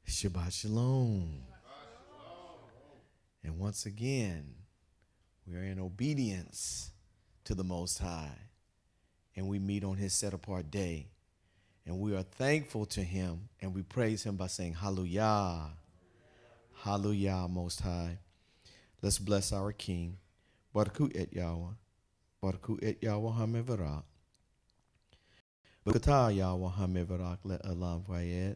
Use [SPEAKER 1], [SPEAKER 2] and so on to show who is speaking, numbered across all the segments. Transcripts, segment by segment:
[SPEAKER 1] Shabbat Shalom. And once again, we are in obedience to the Most High, and we meet on his set-apart day, and we are thankful to him, and we praise him by saying, Hallelujah, Hallelujah, Most High. Let's bless our King. Baruch et Yahweh, Baruch et Yahweh HaMevarach, Baruch atah Yahweh HaMevarach le'elam vayed,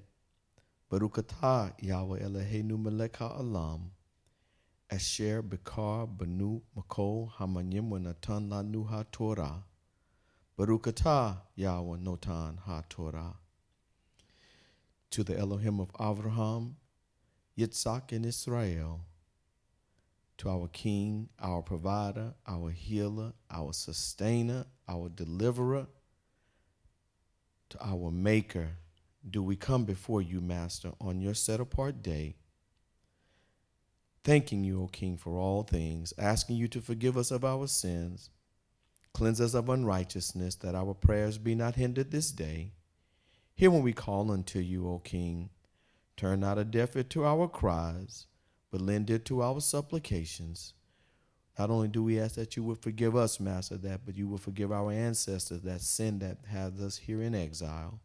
[SPEAKER 1] Baruch atah Yahweh Eloheinu melech ha'olam, Asher Bekar Banu Makol Hamanyim Wenatan Lanu HaTorah, Baruch atah Yahweh Notan HaTorah. To the Elohim of Avraham, Yitzhak, and Israel, to our King, our provider, our healer, our sustainer, our deliverer, to our maker, do we come before you, Master, on your set-apart day, thanking you, O King, for all things, asking you to forgive us of our sins, cleanse us of unrighteousness, that our prayers be not hindered this day. Hear when we call unto you, O King. Turn not a deaf ear to our cries, but lend ear to our supplications. Not only do we ask that you would forgive us, Master, but you will forgive our ancestors that sin that has us here in exile.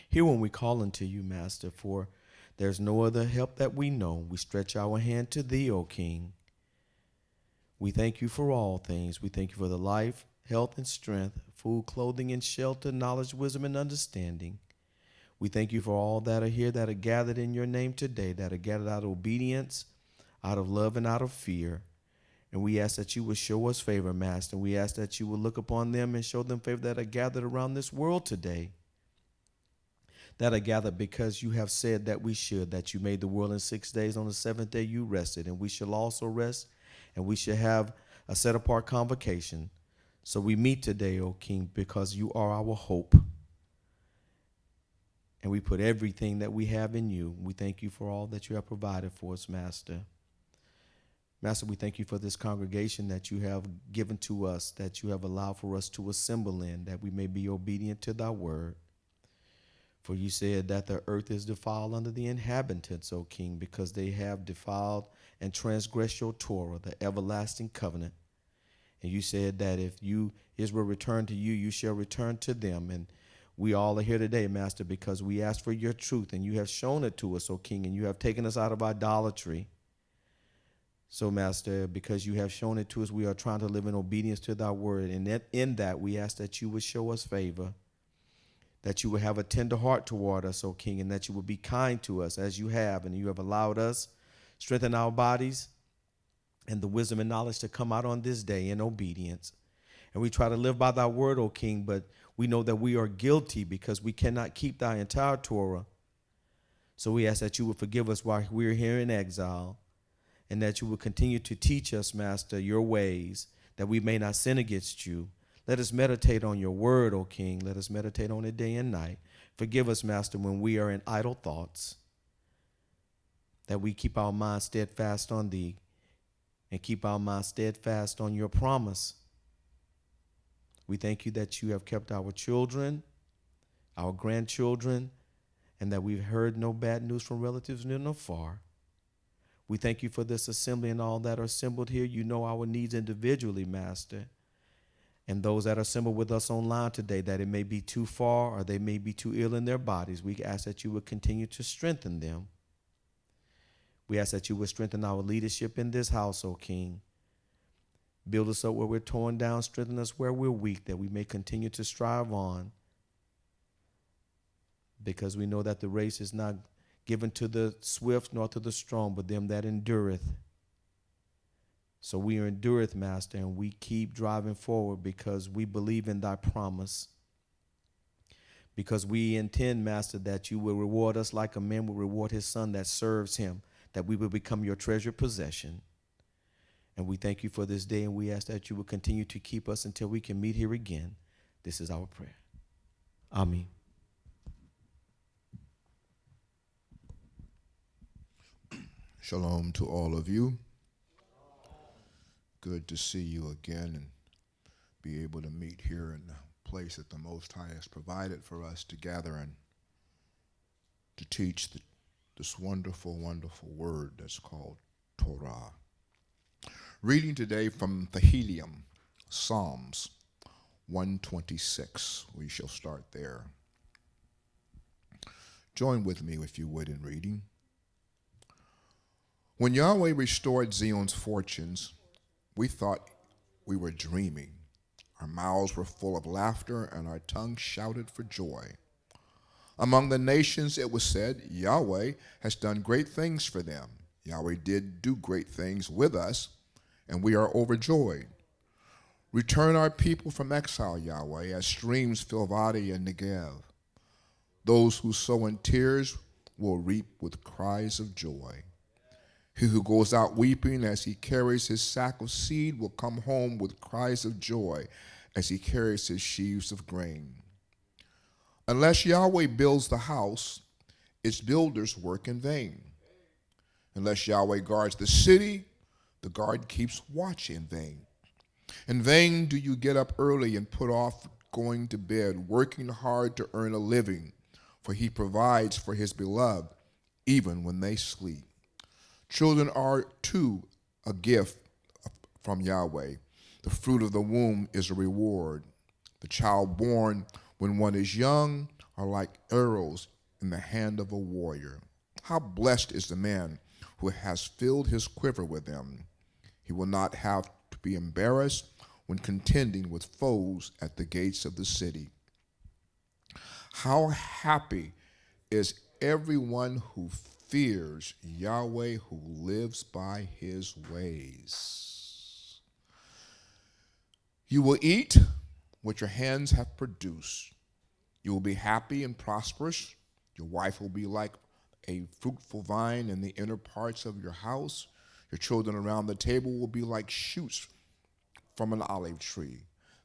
[SPEAKER 1] Hear when we call unto you, Master, for there's no other help that we know. We stretch our hand to thee, O King. We thank you for all things. We thank you for the life, health, and strength, food, clothing, and shelter, knowledge, wisdom, and understanding. We thank you for all that are here, that are gathered in your name today, that are gathered out of obedience, out of love, and out of fear. And we ask that you would show us favor, Master. We ask that you would look upon them and show them favor that are gathered around this world today, that are gathered because you have said that we should, that you made the world in 6 days. On the seventh day you rested, and we shall also rest, and we shall have a set-apart convocation. So we meet today, O King, because you are our hope. And we put everything that we have in you. We thank you for all that you have provided for us, Master. Master, we thank you for this congregation that you have given to us, that you have allowed for us to assemble in, that we may be obedient to thy word. For you said that the earth is defiled under the inhabitants, O King, because they have defiled and transgressed your Torah, the everlasting covenant. And you said that if Israel return to you, you shall return to them. And we all are here today, Master, because we asked for your truth, and you have shown it to us, O King, and you have taken us out of idolatry. So, Master, because you have shown it to us, we are trying to live in obedience to thy word. And in that, we ask that you would show us favor, that you would have a tender heart toward us, O King, and that you would be kind to us as you have, and you have allowed us, strengthen our bodies, and the wisdom and knowledge to come out on this day in obedience. And we try to live by thy word, O King, but we know that we are guilty because we cannot keep thy entire Torah. So we ask that you would forgive us while we're here in exile, and that you will continue to teach us, Master, your ways, that we may not sin against you. Let us meditate on your word, O King. Let us meditate on it day and night. Forgive us, Master, when we are in idle thoughts, that we keep our minds steadfast on thee and keep our minds steadfast on your promise. We thank you that you have kept our children, our grandchildren, and that we've heard no bad news from relatives near nor far. We thank you for this assembly and all that are assembled here. You know our needs individually, Master. And those that are assembled with us online today, that it may be too far or they may be too ill in their bodies, we ask that you would continue to strengthen them. We ask that you would strengthen our leadership in this house, O King. Build us up where we're torn down, strengthen us where we're weak, that we may continue to strive on. Because we know that the race is not given to the swift nor to the strong, but them that endureth. So we endureth, Master, and we keep driving forward because we believe in thy promise. Because we intend, Master, that you will reward us like a man will reward his son that serves him, that we will become your treasured possession. And we thank you for this day, and we ask that you will continue to keep us until we can meet here again. This is our prayer. Amen.
[SPEAKER 2] Shalom to all of you. Good to see you again and be able to meet here in the place that the Most High has provided for us to gather and to teach this wonderful, wonderful word that's called Torah. Reading today from the Helium, Psalms 126. We shall start there. Join with me, if you would, in reading. When Yahweh restored Zion's fortunes, we thought we were dreaming. Our mouths were full of laughter, and our tongues shouted for joy. Among the nations it was said, Yahweh has done great things for them. Yahweh did do great things with us, and we are overjoyed. Return our people from exile, Yahweh, as streams fill Vadi and Negev. Those who sow in tears will reap with cries of joy. He who goes out weeping as he carries his sack of seed will come home with cries of joy as he carries his sheaves of grain. Unless Yahweh builds the house, its builders work in vain. Unless Yahweh guards the city, the guard keeps watch in vain. In vain do you get up early and put off going to bed, working hard to earn a living, for he provides for his beloved even when they sleep. Children are, too, a gift from Yahweh. The fruit of the womb is a reward. The child born when one is young are like arrows in the hand of a warrior. How blessed is the man who has filled his quiver with them. He will not have to be embarrassed when contending with foes at the gates of the city. How happy is everyone who fears Yahweh, who lives by his ways. You will eat what your hands have produced. You will be happy and prosperous. Your wife will be like a fruitful vine in the inner parts of your house. Your children around the table will be like shoots from an olive tree.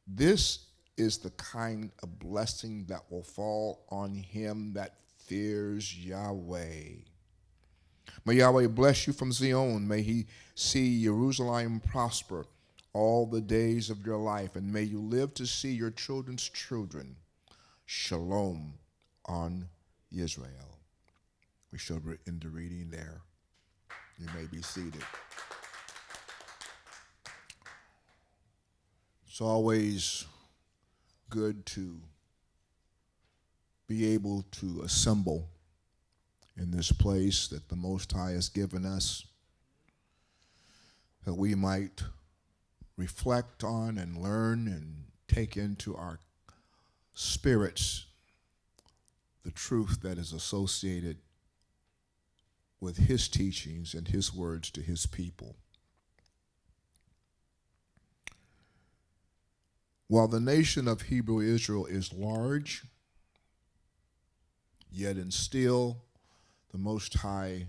[SPEAKER 2] This is the kind of blessing that will fall on him that fears Yahweh. May Yahweh bless you from Zion. May he see Jerusalem prosper all the days of your life, and may you live to see your children's children. Shalom on Israel. We shall end the reading there. You may be seated. It's always good to be able to assemble in this place that the Most High has given us, that we might reflect on and learn and take into our spirits the truth that is associated with his teachings and his words to his people. While the nation of Hebrew Israel is large, yet and still the Most High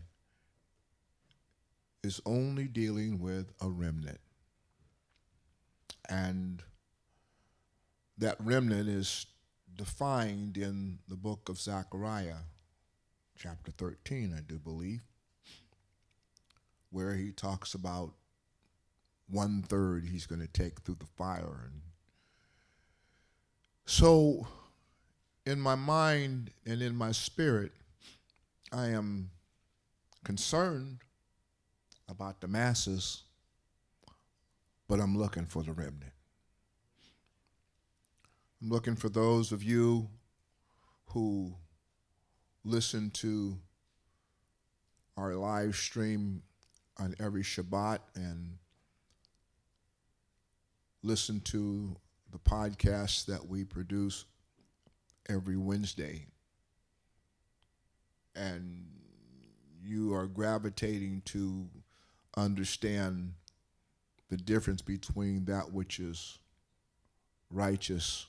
[SPEAKER 2] is only dealing with a remnant. And that remnant is defined in the book of Zechariah, chapter 13, I do believe, where he talks about 1/3 he's going to take through the fire. And so in my mind and in my spirit, I am concerned about the masses, but I'm looking for the remnant. I'm looking for those of you who listen to our live stream on every Shabbat and listen to the podcast that we produce every Wednesday. And you are gravitating to understand the difference between that which is righteous,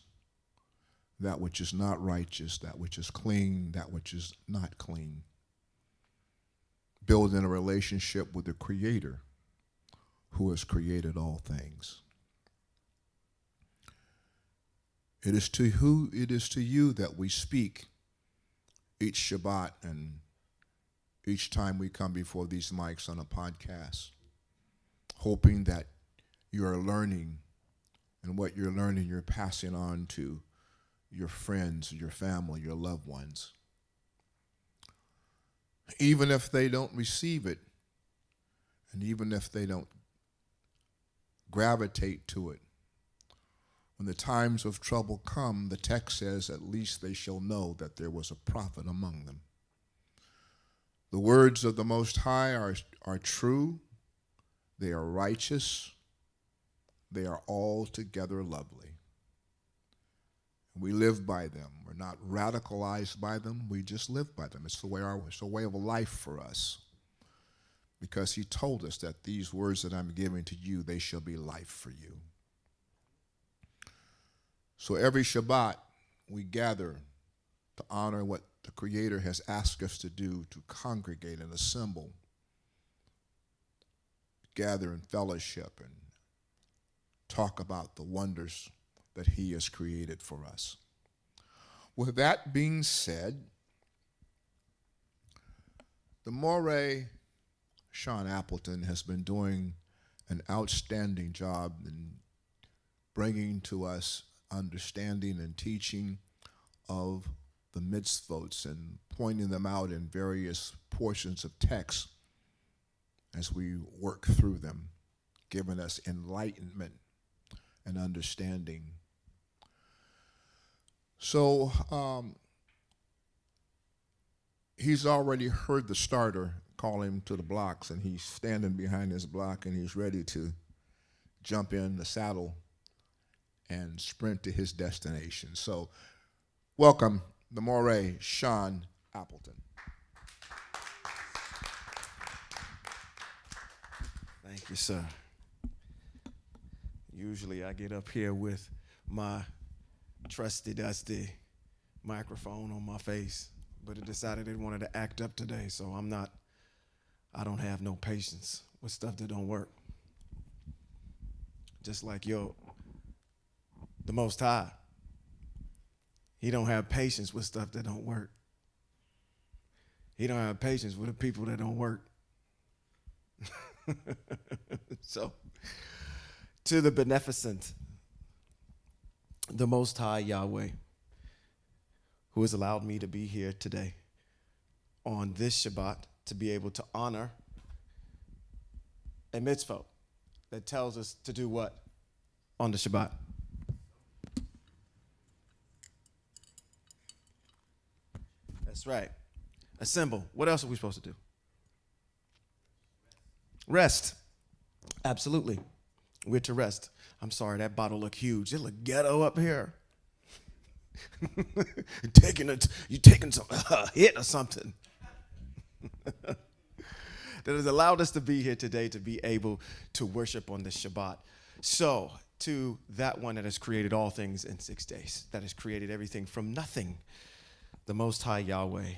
[SPEAKER 2] that which is not righteous, that which is clean, that which is not clean. Building a relationship with the Creator who has created all things. It is to you that we speak each Shabbat and each time we come before these mics on a podcast, hoping that you are learning, and what you're learning you're passing on to your friends, your family, your loved ones. even if they don't receive it, and even if they don't gravitate to it, when the times of trouble come, the text says, at least they shall know that there was a prophet among them. The words of the Most High are true, they are righteous, they are altogether lovely. We live by them. We're not radicalized by them, we just live by them. It's a way of life for us. Because he told us that these words that I'm giving to you, they shall be life for you. So every Shabbat, we gather to honor what the Creator has asked us to do, to congregate and assemble, gather in fellowship and talk about the wonders that he has created for us. With that being said, the Moreh, Sean Appleton, has been doing an outstanding job in bringing to us understanding and teaching of the mitzvot and pointing them out in various portions of text as we work through them, giving us enlightenment and understanding. So he's already heard the starter call him to the blocks, and he's standing behind his block, and he's ready to jump in the saddle and sprint to his destination. So welcome, the Moreh, Sean Appleton.
[SPEAKER 1] Thank you, sir. Usually I get up here with my trusty dusty microphone on my face, but it decided it wanted to act up today, so I don't have no patience with stuff that don't work. Just like the Most High, he don't have patience with stuff that don't work. He don't have patience with the people that don't work. So, to the beneficent, the Most High Yahweh, who has allowed me to be here today on this Shabbat to be able to honor a mitzvah that tells us to do what on the Shabbat? That's right. Assemble. What else are we supposed to do? Rest. Absolutely. We're to rest. I'm sorry, that bottle look huge. It look ghetto up here. You taking some hit or something. That has allowed us to be here today to be able to worship on this Shabbat. So, to that one that has created all things in 6 days, that has created everything from nothing, the Most High Yahweh,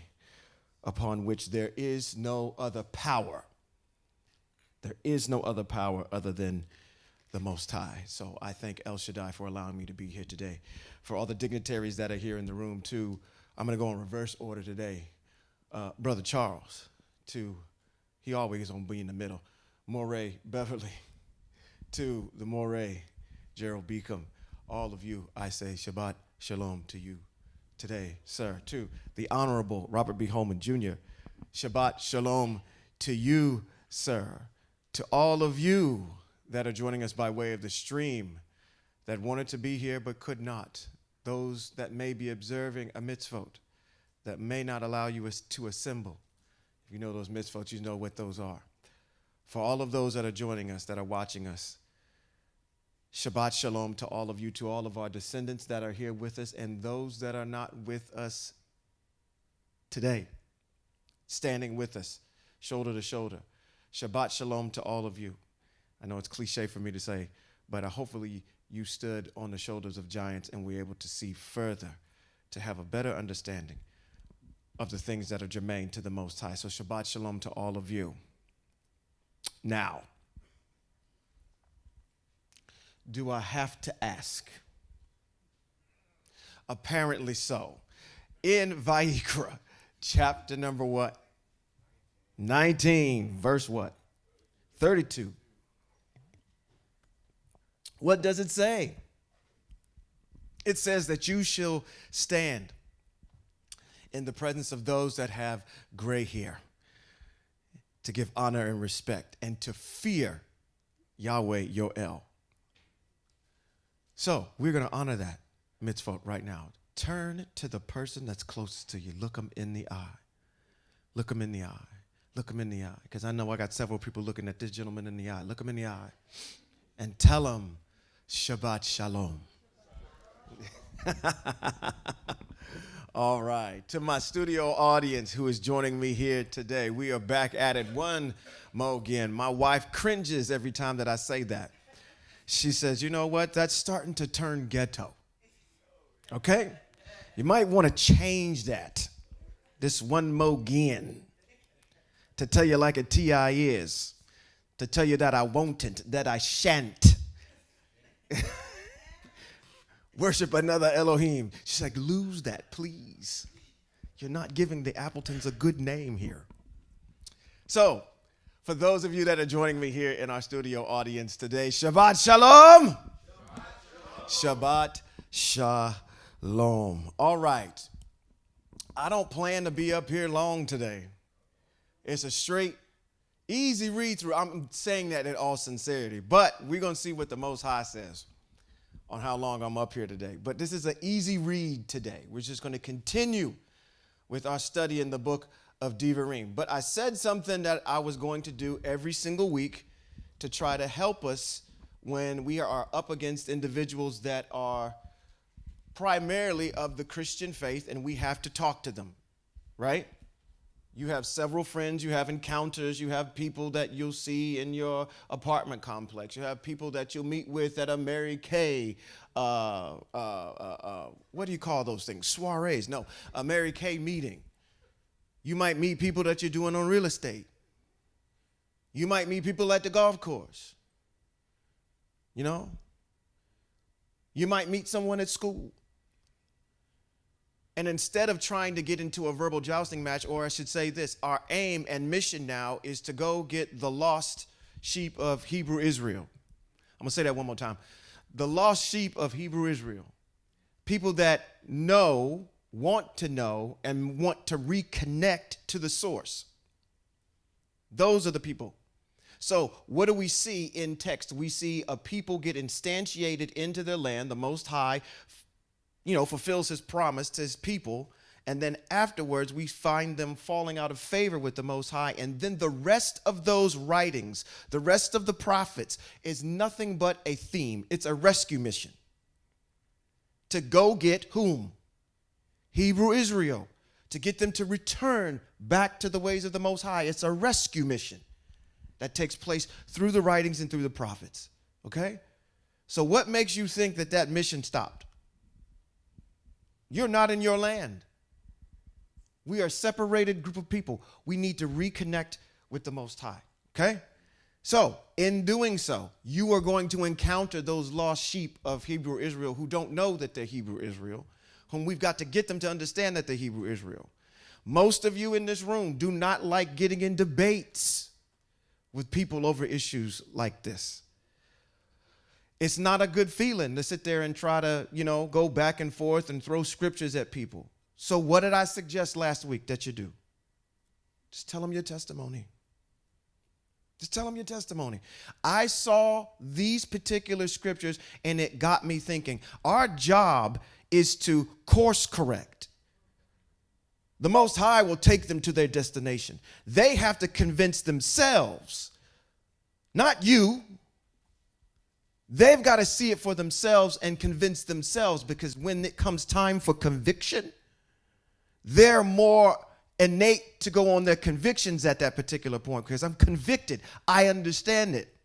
[SPEAKER 1] upon which there is no other power. There is no other power other than the Most High. So I thank El Shaddai for allowing me to be here today. For all the dignitaries that are here in the room, too, I'm going to go in reverse order today. Brother Charles, he always going to be in the middle. Moreh Beverly, to the Moreh Gerald Beacom, all of you, I say Shabbat Shalom to you today, sir. To the Honorable Robert B. Holman Jr., Shabbat Shalom to you, sir. To all of you that are joining us by way of the stream that wanted to be here but could not, those that may be observing a mitzvot that may not allow you to assemble. If you know those mitzvot, you know what those are. For all of those that are joining us, that are watching us, Shabbat Shalom to all of you, to all of our descendants that are here with us, and those that are not with us today, standing with us, shoulder to shoulder. Shabbat Shalom to all of you. I know it's cliche for me to say, but hopefully you stood on the shoulders of giants and were able to see further, to have a better understanding of the things that are germane to the Most High. So Shabbat Shalom to all of you. Now, do I have to ask? Apparently so. In Vayikra, chapter number what? 19, verse what? 32. What does it say? It says that you shall stand in the presence of those that have gray hair
[SPEAKER 3] to give honor and respect, and to fear Yahweh, your El. So we're going to honor that mitzvot right now. Turn to the person that's closest to you. Look them in the eye. Look them in the eye. Look them in the eye. Because I know I got several people looking at this gentleman in the eye. Look him in the eye. And tell him, Shabbat Shalom. All right. To my studio audience who is joining me here today, we are back at it one more again. My wife cringes every time that I say that. She says, you know what? That's starting to turn ghetto. Okay? You might want to change that. This one more again. To tell you like a T.I. is. To tell you that I won't, that I shan't. Worship another Elohim. She's like, lose that, please. You're not giving the Appletons a good name here. So, for those of you that are joining me here in our studio audience today, Shabbat Shalom. Shabbat Shalom. All right. I don't plan to be up here long today. It's a straight, easy read through. I'm saying that in all sincerity. But we're going to see what the Most High says on how long I'm up here today. But this is an easy read today. We're just going to continue with our study in the book of Dvarim. But I said something that I was going to do every single week to try to help us when we are up against individuals that are primarily of the Christian faith and we have to talk to them, right? You have several friends, you have encounters, you have people that you'll see in your apartment complex. You have people that you'll meet with at a Mary Kay, what do you call those things? Soirees. No, a Mary Kay meeting. You might meet people that you're doing on real estate. You might meet people at the golf course. You know? You might meet someone at school. And instead of trying to get into a verbal jousting match, or I should say this, our aim and mission now is to go get the lost sheep of Hebrew Israel. I'm going to say that one more time. The lost sheep of Hebrew Israel. People that know, want to know, and want to reconnect to the source. Those are the people. So what do we see in text? We see a people get instantiated into their land. The Most High fulfills his promise to his people. And then afterwards, we find them falling out of favor with the Most High. And then the rest of those writings, the rest of the prophets, is nothing but a theme. It's a rescue mission. To go get whom? Hebrew Israel. To get them to return back to the ways of the Most High. It's a rescue mission that takes place through the writings and through the prophets. Okay? So what makes you think that that mission stopped? You're not in your land. We are a separated group of people. We need to reconnect with the Most High, okay? So, in doing so, you are going to encounter those lost sheep of Hebrew Israel who don't know that they're Hebrew Israel, whom we've got to get them to understand that they're Hebrew Israel. Most of you in this room do not like getting in debates with people over issues like this. It's not a good feeling to sit there and try to, go back and forth and throw scriptures at people. So what did I suggest last week that you do? Just tell them your testimony. Just tell them your testimony. I saw these particular scriptures and it got me thinking. Our job is to course correct. The Most High will take them to their destination. They have to convince themselves, not you. They've got to see it for themselves and convince themselves, because when it comes time for conviction, they're more innate to go on their convictions at that particular point, because I'm convicted. I understand it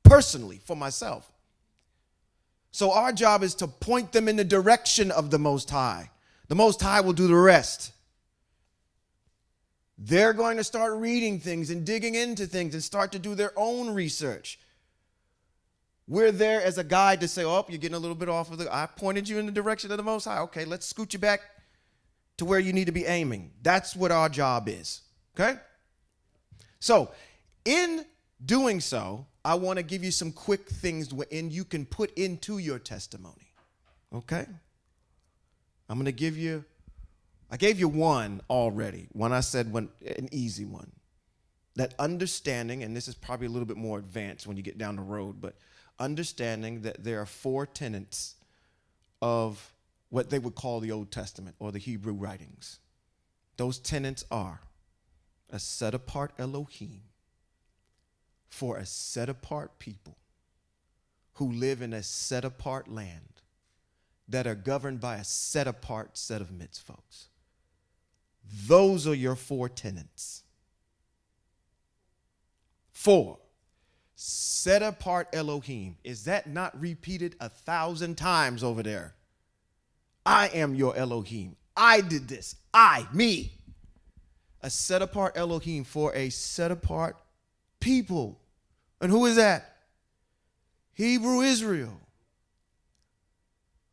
[SPEAKER 3] personally for myself. So our job is to point them in the direction of the Most High. The Most High will do the rest. They're going to start reading things and digging into things and start to do their own research. We're there as a guide to say, oh, you're getting a little bit off of I pointed you in the direction of the Most High. Okay, let's scoot you back to where you need to be aiming. That's what our job is, okay? So in doing so, I want to give you some quick things you can put into your testimony, okay? I'm going to give you, I gave you one already. One I said, an easy one. that understanding, and this is probably a little bit more advanced when you get down the road, but understanding that there are 4 tenets of what they would call the Old Testament or the Hebrew writings. Those tenets are a set-apart Elohim for a set-apart people who live in a set-apart land that are governed by a set-apart set of mitzvot. Those are your 4 tenets. 4, set-apart Elohim. Is that not repeated 1,000 times over there? I am your Elohim. I did this. Me. A set-apart Elohim for a set-apart people. And who is that? Hebrew Israel,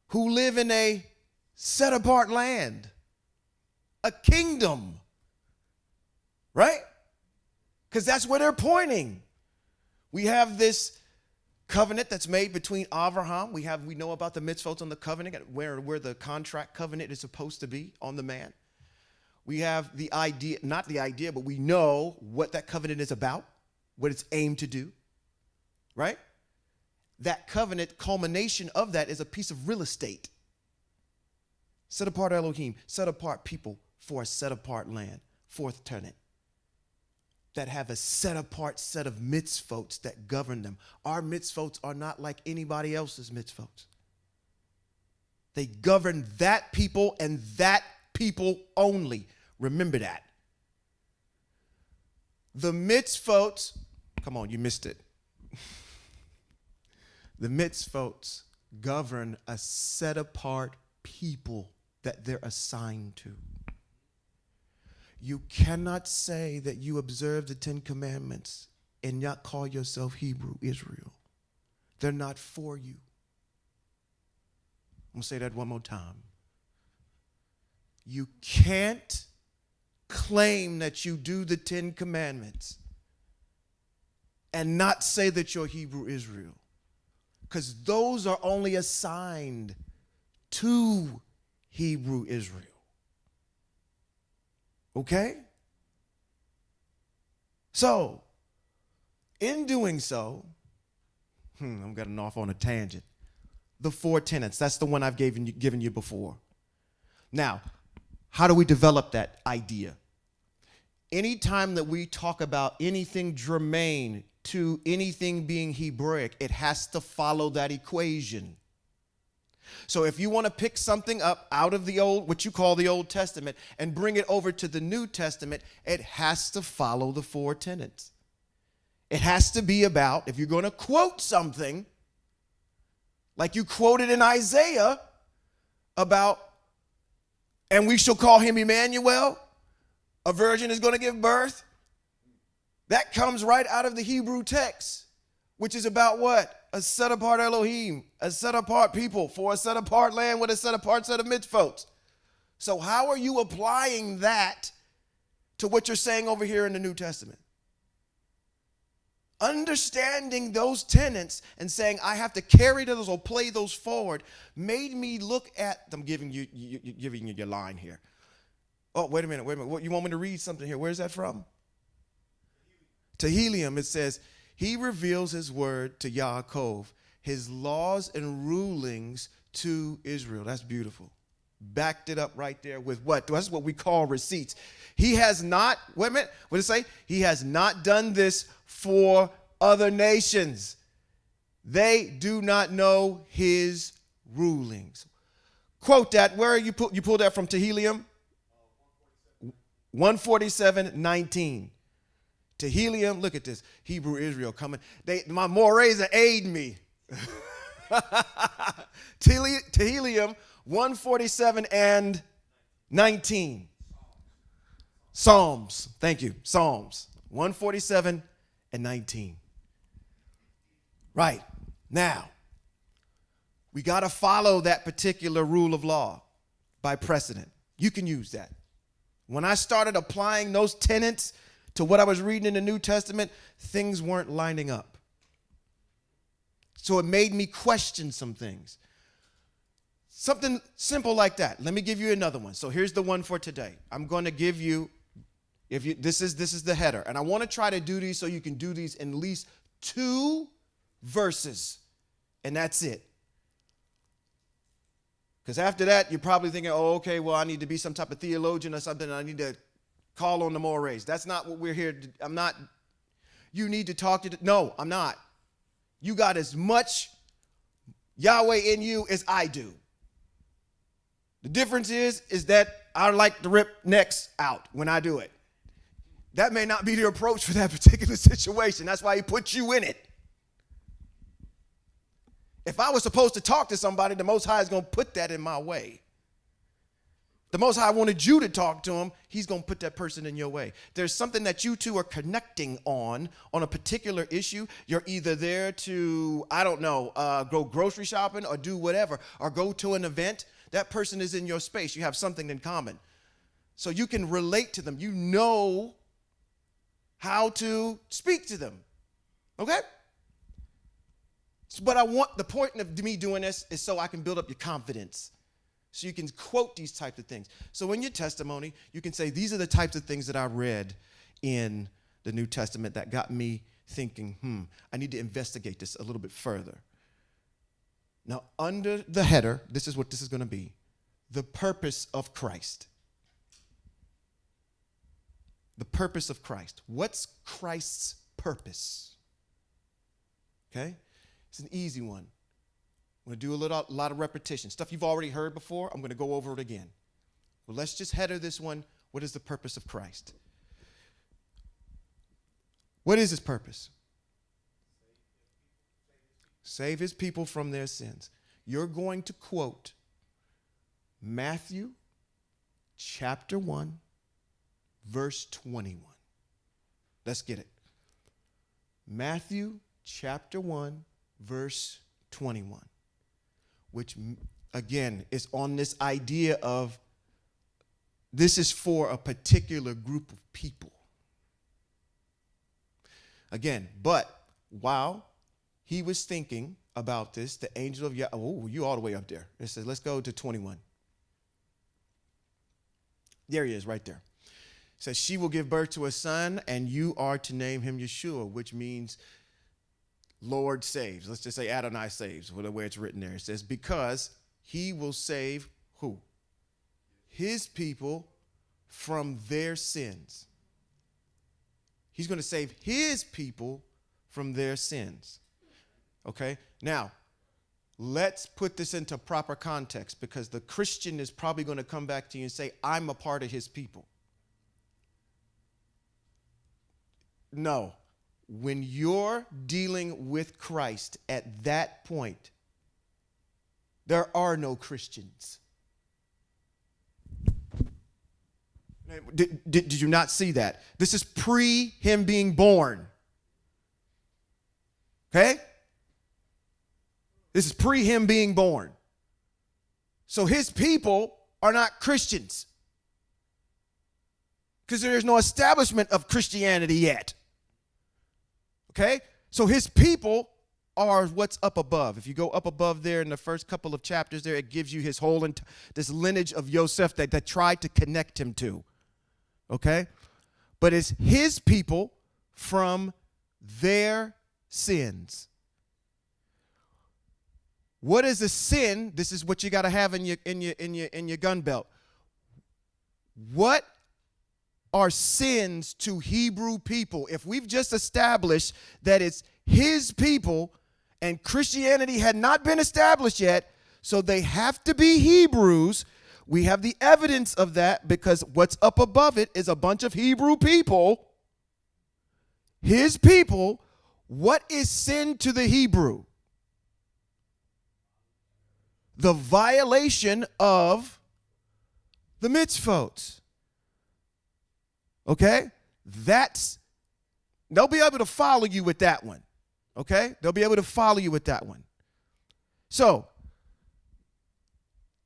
[SPEAKER 3] who live in a set-apart land, a kingdom, right? Because that's where they're pointing. We have this covenant that's made between Abraham. We know about the mitzvot on the covenant, where the contract covenant is supposed to be on the man. We have the idea, not the idea, but we know what that covenant is about, what it's aimed to do, right? That covenant, culmination of that is a piece of real estate. Set apart Elohim, set apart people for a set apart land. 4th tenet. That have a set apart set of mitzvot that govern them. Our mitzvot are not like anybody else's mitzvot. They govern that people and that people only. Remember that. The mitzvot, come on, you missed it. The mitzvot govern a set apart people that they're assigned to. You cannot say that you observe the 10 commandments and not call yourself Hebrew Israel. They're not for you. I'm going to say that one more time. You can't claim that you do the 10 commandments and not say that you're Hebrew Israel, because those are only assigned to Hebrew Israel. Okay? So, in doing so, I'm getting off on a tangent. The 4 tenets, that's the one I've given you before. Now, how do we develop that idea? Anytime that we talk about anything germane to anything being Hebraic, it has to follow that equation. So if you want to pick something up out of the old, what you call the Old Testament, and bring it over to the New Testament, it has to follow the 4 tenets. It has to be about, if you're going to quote something, like you quoted in Isaiah about, and we shall call him Emmanuel, a virgin is going to give birth. That comes right out of the Hebrew text, which is about what? A set-apart Elohim, a set-apart people for a set-apart land with a set-apart set of mitzvot. So how are you applying that to what you're saying over here in the New Testament? Understanding those tenets and saying I have to carry those or play those forward made me look at, I'm giving you your line here. Oh, wait a minute. What, you want me to read something here? Where's that from? Tehillim, it says, he reveals his word to Yaakov, his laws and rulings to Israel. That's beautiful. Backed it up right there with what? That's what we call receipts. He has not, wait a minute, what does it say? He has not done this for other nations. They do not know his rulings. Quote that. Where are you pulled that from? Tehillim 147:19. Tehillim, look at this. Hebrew Israel coming. My mores are aiding me. Tehillim 147:19. Psalms. Thank you. Psalms 147:19. Right. Now, we got to follow that particular rule of law by precedent. You can use that. When I started applying those tenets to what I was reading in the New Testament, things weren't lining up. So it made me question some things. Something simple like that. Let me give you another one. So here's the one for today. I'm going to give you This is the header, and I want to try to do these so you can do these in at least 2 verses, and that's it. Because after that, you're probably thinking, oh, okay, well, I need to be some type of theologian or something, and I need to call on the mores. That's not what we're here to. I'm not. You need to talk to. No, I'm not. You got as much Yahweh in you as I do. The difference is that I like to rip necks out when I do it. That may not be the approach for that particular situation. That's why he put you in it. If I was supposed to talk to somebody, the Most High is going to put that in my way. The Most High wanted you to talk to him. He's going to put that person in your way. There's something that you two are connecting on a particular issue. You're either there to, I don't know, go grocery shopping or do whatever, or go to an event. That person is in your space. You have something in common. So you can relate to them. You know how to speak to them. Okay? But the point of me doing this is so I can build up your confidence. So you can quote these types of things. So in your testimony, you can say, these are the types of things that I read in the New Testament that got me thinking, I need to investigate this a little bit further. Now, under the header, this is what this is going to be. The purpose of Christ. The purpose of Christ. What's Christ's purpose? Okay? It's an easy one. I'm going to do a lot of repetition. Stuff you've already heard before, I'm going to go over it again. Well, let's just header this one. What is the purpose of Christ? What is his purpose? Save his people from their sins. You're going to quote Matthew chapter 1, verse 21. Let's get it. Matthew chapter 1, verse 21, which again is on this idea of this is for a particular group of people. Again, but while he was thinking about this, the angel of Yahweh, oh, you all the way up there. It says, let's go to 21. There he is right there. It says, she will give birth to a son, and you are to name him Yeshua, which means Lord saves. Let's just say Adonai saves, the way it's written there. It says, because he will save who? His people from their sins. He's going to save his people from their sins. Okay? Now, let's put this into proper context, because the Christian is probably going to come back to you and say, I'm a part of his people. No. When you're dealing with Christ at that point, there are no Christians. Did you not see that? This is pre him being born. Okay? This is pre him being born. So his people are not Christians, because there's no establishment of Christianity yet. Okay? So his people are what's up above. If you go up above there in the first couple of chapters there, it gives you his whole, this lineage of Joseph that tried to connect him to. Okay? But it's his people from their sins. What is a sin? This is what you got to have in your gun belt. What are sins to Hebrew people? If we've just established that it's his people and Christianity had not been established yet, so they have to be Hebrews, we have the evidence of that, because what's up above it is a bunch of Hebrew people, his people. What is sin to the Hebrew? The violation of the mitzvot. Okay? They'll be able to follow you with that one. Okay? They'll be able to follow you with that one. So,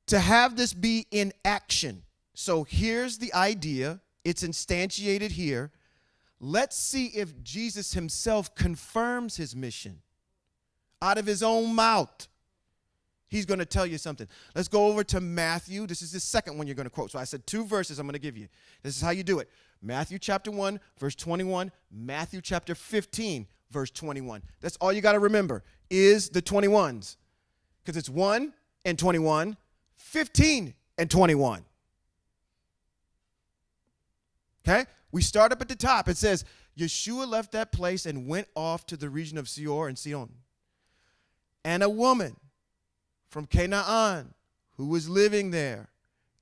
[SPEAKER 3] to have this be in action. So here's the idea. It's instantiated here. Let's see if Jesus himself confirms his mission out of his own mouth. He's going to tell you something. Let's go over to Matthew. This is the second one you're going to quote. So I said 2 verses I'm going to give you. This is how you do it. Matthew chapter 1, verse 21. Matthew chapter 15, verse 21. That's all you got to remember is the 21s. Because it's 1 and 21, 15 and 21. Okay? We start up at the top. It says, Yeshua left that place and went off to the region of Seor and Sidon. And a woman from Canaan who was living there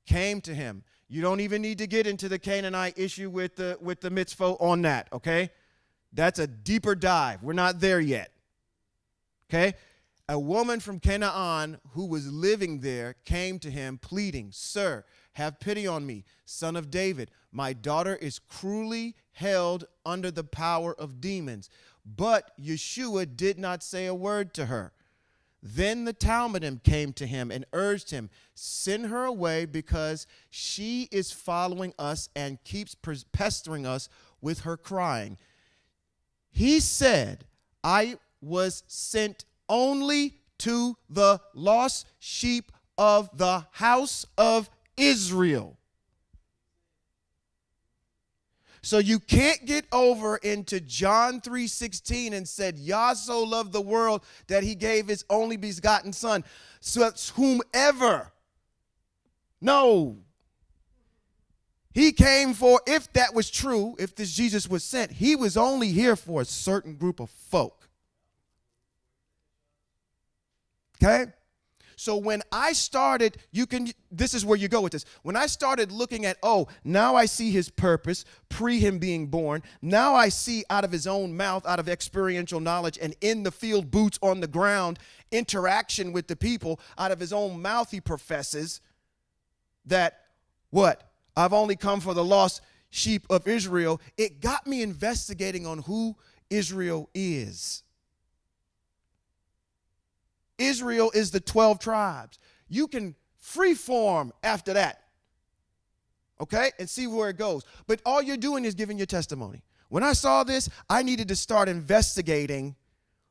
[SPEAKER 3] came to him. You don't even need to get into the Canaanite issue with the mitzvot on that, okay? That's a deeper dive. We're not there yet, okay? A woman from Canaan who was living there came to him pleading, Sir, have pity on me, son of David. My daughter is cruelly held under the power of demons. But Yeshua did not say a word to her. Then the Talmudim came to him and urged him, Send her away because she is following us and keeps pestering us with her crying. He said, I was sent only to the lost sheep of the house of Israel. So you can't get over into John 3:16 and said, Yah so loved the world that he gave his only begotten son, such whomever. No. He came for, if that was true, if this Jesus was sent, he was only here for a certain group of folk. Okay? So when I started, this is where you go with this. When I started looking at, now I see his purpose, pre him being born. Now I see out of his own mouth, out of experiential knowledge and in the field, boots on the ground, interaction with the people, out of his own mouth he professes that, what? I've only come for the lost sheep of Israel. It got me investigating on who Israel is. Israel is the 12 tribes. You can freeform after that, okay, and see where it goes. But all you're doing is giving your testimony. When I saw this, I needed to start investigating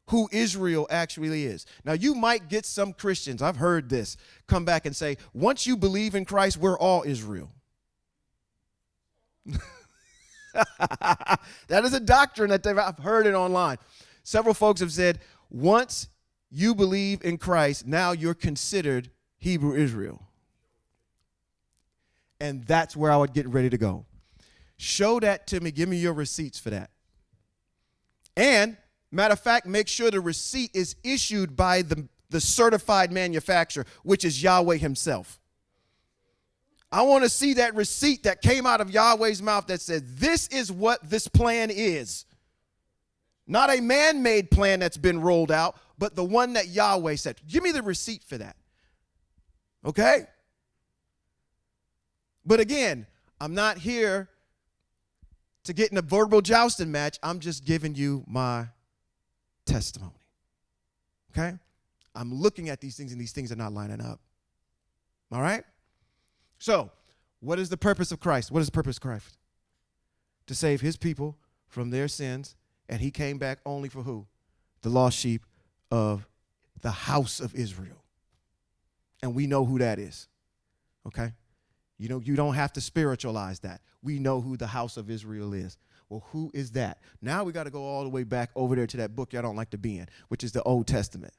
[SPEAKER 3] who Israel actually is. Now, you might get some Christians, I've heard this, come back and say, once you believe in Christ, we're all Israel. That is a doctrine that I've heard it online. Several folks have said, once you believe in Christ, now you're considered Hebrew Israel. And that's where I would get ready to go. Show that to me. Give me your receipts for that. And, matter of fact, make sure the receipt is issued by the certified manufacturer, which is Yahweh himself. I want to see that receipt that came out of Yahweh's mouth that said, this is what this plan is. Not a man-made plan that's been rolled out, but the one that Yahweh said. Give me the receipt for that. Okay? But again, I'm not here to get in a verbal jousting match. I'm just giving you my testimony. Okay? I'm looking at these things, and these things are not lining up. All right? So, what is the purpose of Christ? What is the purpose of Christ? To save his people from their sins, and he came back only for who? The lost sheep of the house of Israel. And we know who that is. Okay? You don't have to spiritualize that. We know who the house of Israel is. Well, who is that? Now we got to go all the way back over there to that book y'all don't like to be in, which is the Old Testament.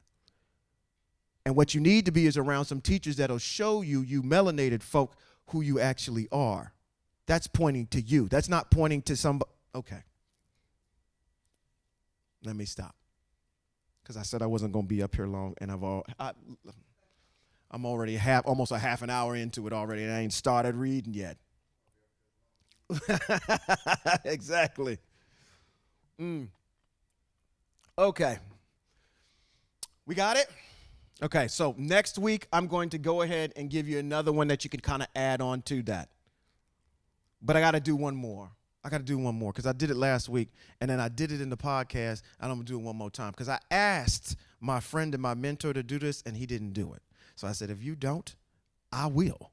[SPEAKER 3] And what you need to be is around some teachers that'll show you, you melanated folk, who you actually are. That's pointing to you. That's not pointing to somebody. Okay. Let me stop. Because I said I wasn't going to be up here long, and I'm already almost a half an hour into it already, and I ain't started reading yet. Exactly. Okay. We got it? Okay, so next week, I'm going to go ahead and give you another one that you can kind of add on to that. But I got to do one more. Because I did it last week, and then I did it in the podcast, and I'm going to do it one more time. Because I asked my friend and my mentor to do this, and he didn't do it. So I said, if you don't, I will.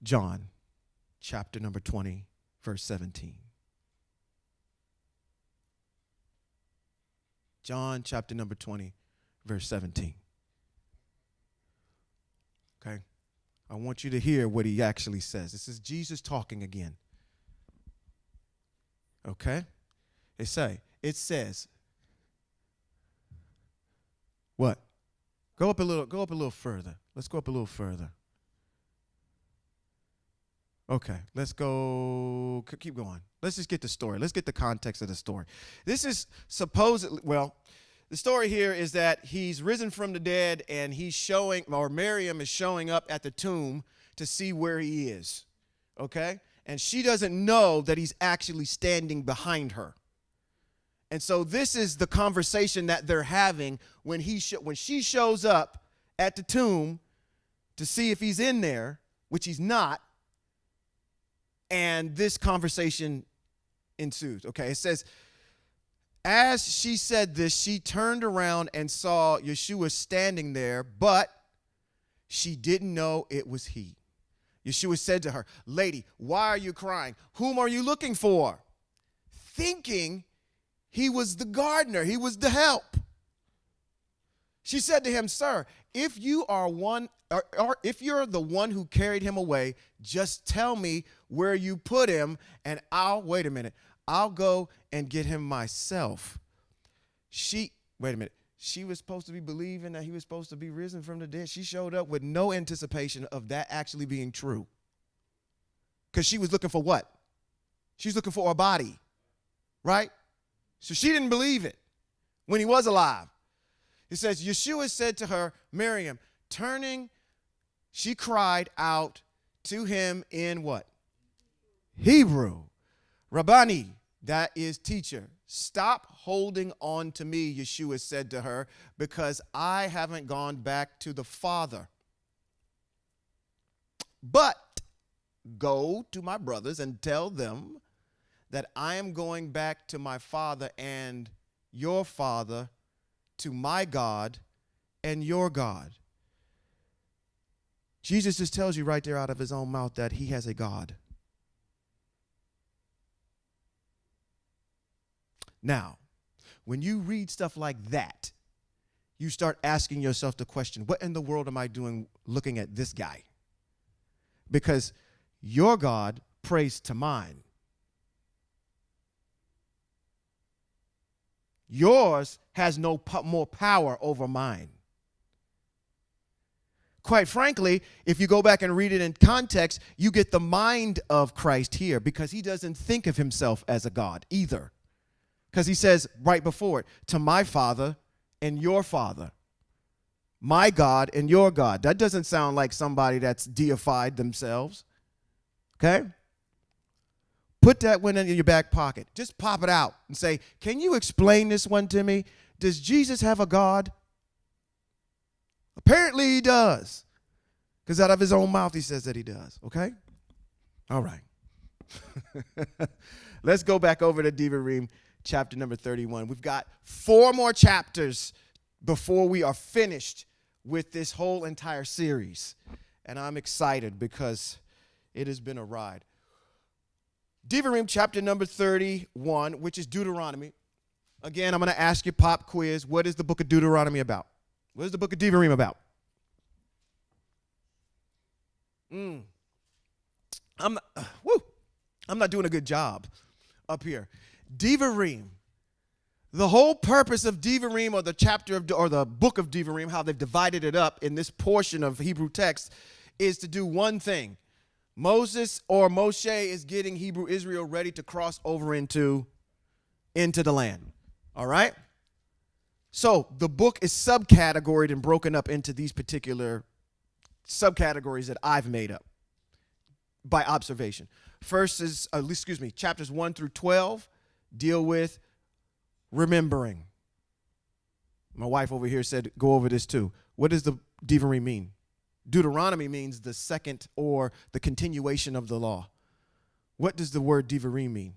[SPEAKER 3] John, chapter number 20, verse 17. John chapter number 20, verse 17. Okay? I want you to hear what he actually says. This is Jesus talking again. Okay? It says, what? Go up a little further. Let's go up a little further. Okay, let's go, keep going. Let's just get the story. Let's get the context of the story. This is supposedly, the story here is that he's risen from the dead and Miriam is showing up at the tomb to see where he is, okay? And she doesn't know that he's actually standing behind her. And so this is the conversation that they're having when she shows up at the tomb to see if he's in there, which he's not. And this conversation ensues. Okay, it says, as she said this, she turned around and saw Yeshua standing there, but she didn't know it was he. Yeshua said to her, "Lady, why are you crying? Whom are you looking for?" Thinking he was the gardener, he was the help. She said to him, "Sir, if you are or if you're the one who carried him away, just tell me where you put him, and I'll go and get him myself." She was supposed to be believing that he was supposed to be risen from the dead. She showed up with no anticipation of that actually being true. Because she was looking for what? She's looking for a body, right? So she didn't believe it when he was alive. It says, Yeshua said to her, "Miriam," turning, she cried out to him in what? Hebrew. Rabbani, that is teacher. "Stop holding on to me," Yeshua said to her, "because I haven't gone back to the Father. But go to my brothers and tell them that I am going back to my Father and your Father, to my God and your God." Jesus just tells you right there out of his own mouth that he has a God. Now, when you read stuff like that, you start asking yourself the question, what in the world am I doing looking at this guy? Because your God prays to mine. Yours has no more power over mine. Quite frankly, if you go back and read it in context, you get the mind of Christ here, because he doesn't think of himself as a God either. Because he says right before it, "To my Father and your Father, my God and your God." That doesn't sound like somebody that's deified themselves. Okay? Put that one in your back pocket. Just pop it out and say, "Can you explain this one to me? Does Jesus have a God?" Apparently he does, because out of his own mouth he says that he does. Okay? All right. Let's go back over to Dvarim chapter number 31. We've got 4 more chapters before we are finished with this whole entire series. And I'm excited because it has been a ride. Dvarim chapter number 31, which is Deuteronomy. Again, I'm going to ask you pop quiz. What is the book of Deuteronomy about? What is the book of Dvarim about? I'm not doing a good job up here. Dvarim. The whole purpose of Dvarim, or the chapter of, or the book of Dvarim, how they've divided it up in this portion of Hebrew text, is to do one thing. Moses, or Moshe, is getting Hebrew Israel ready to cross over into the land. All right? So the book is subcategoried and broken up into these particular subcategories that I've made up by observation. First is, chapters 1 through 12 deal with remembering. My wife over here said, go over this too. What does the Dvarim mean? Deuteronomy means the second, or the continuation of the law. What does the word Dvarim mean?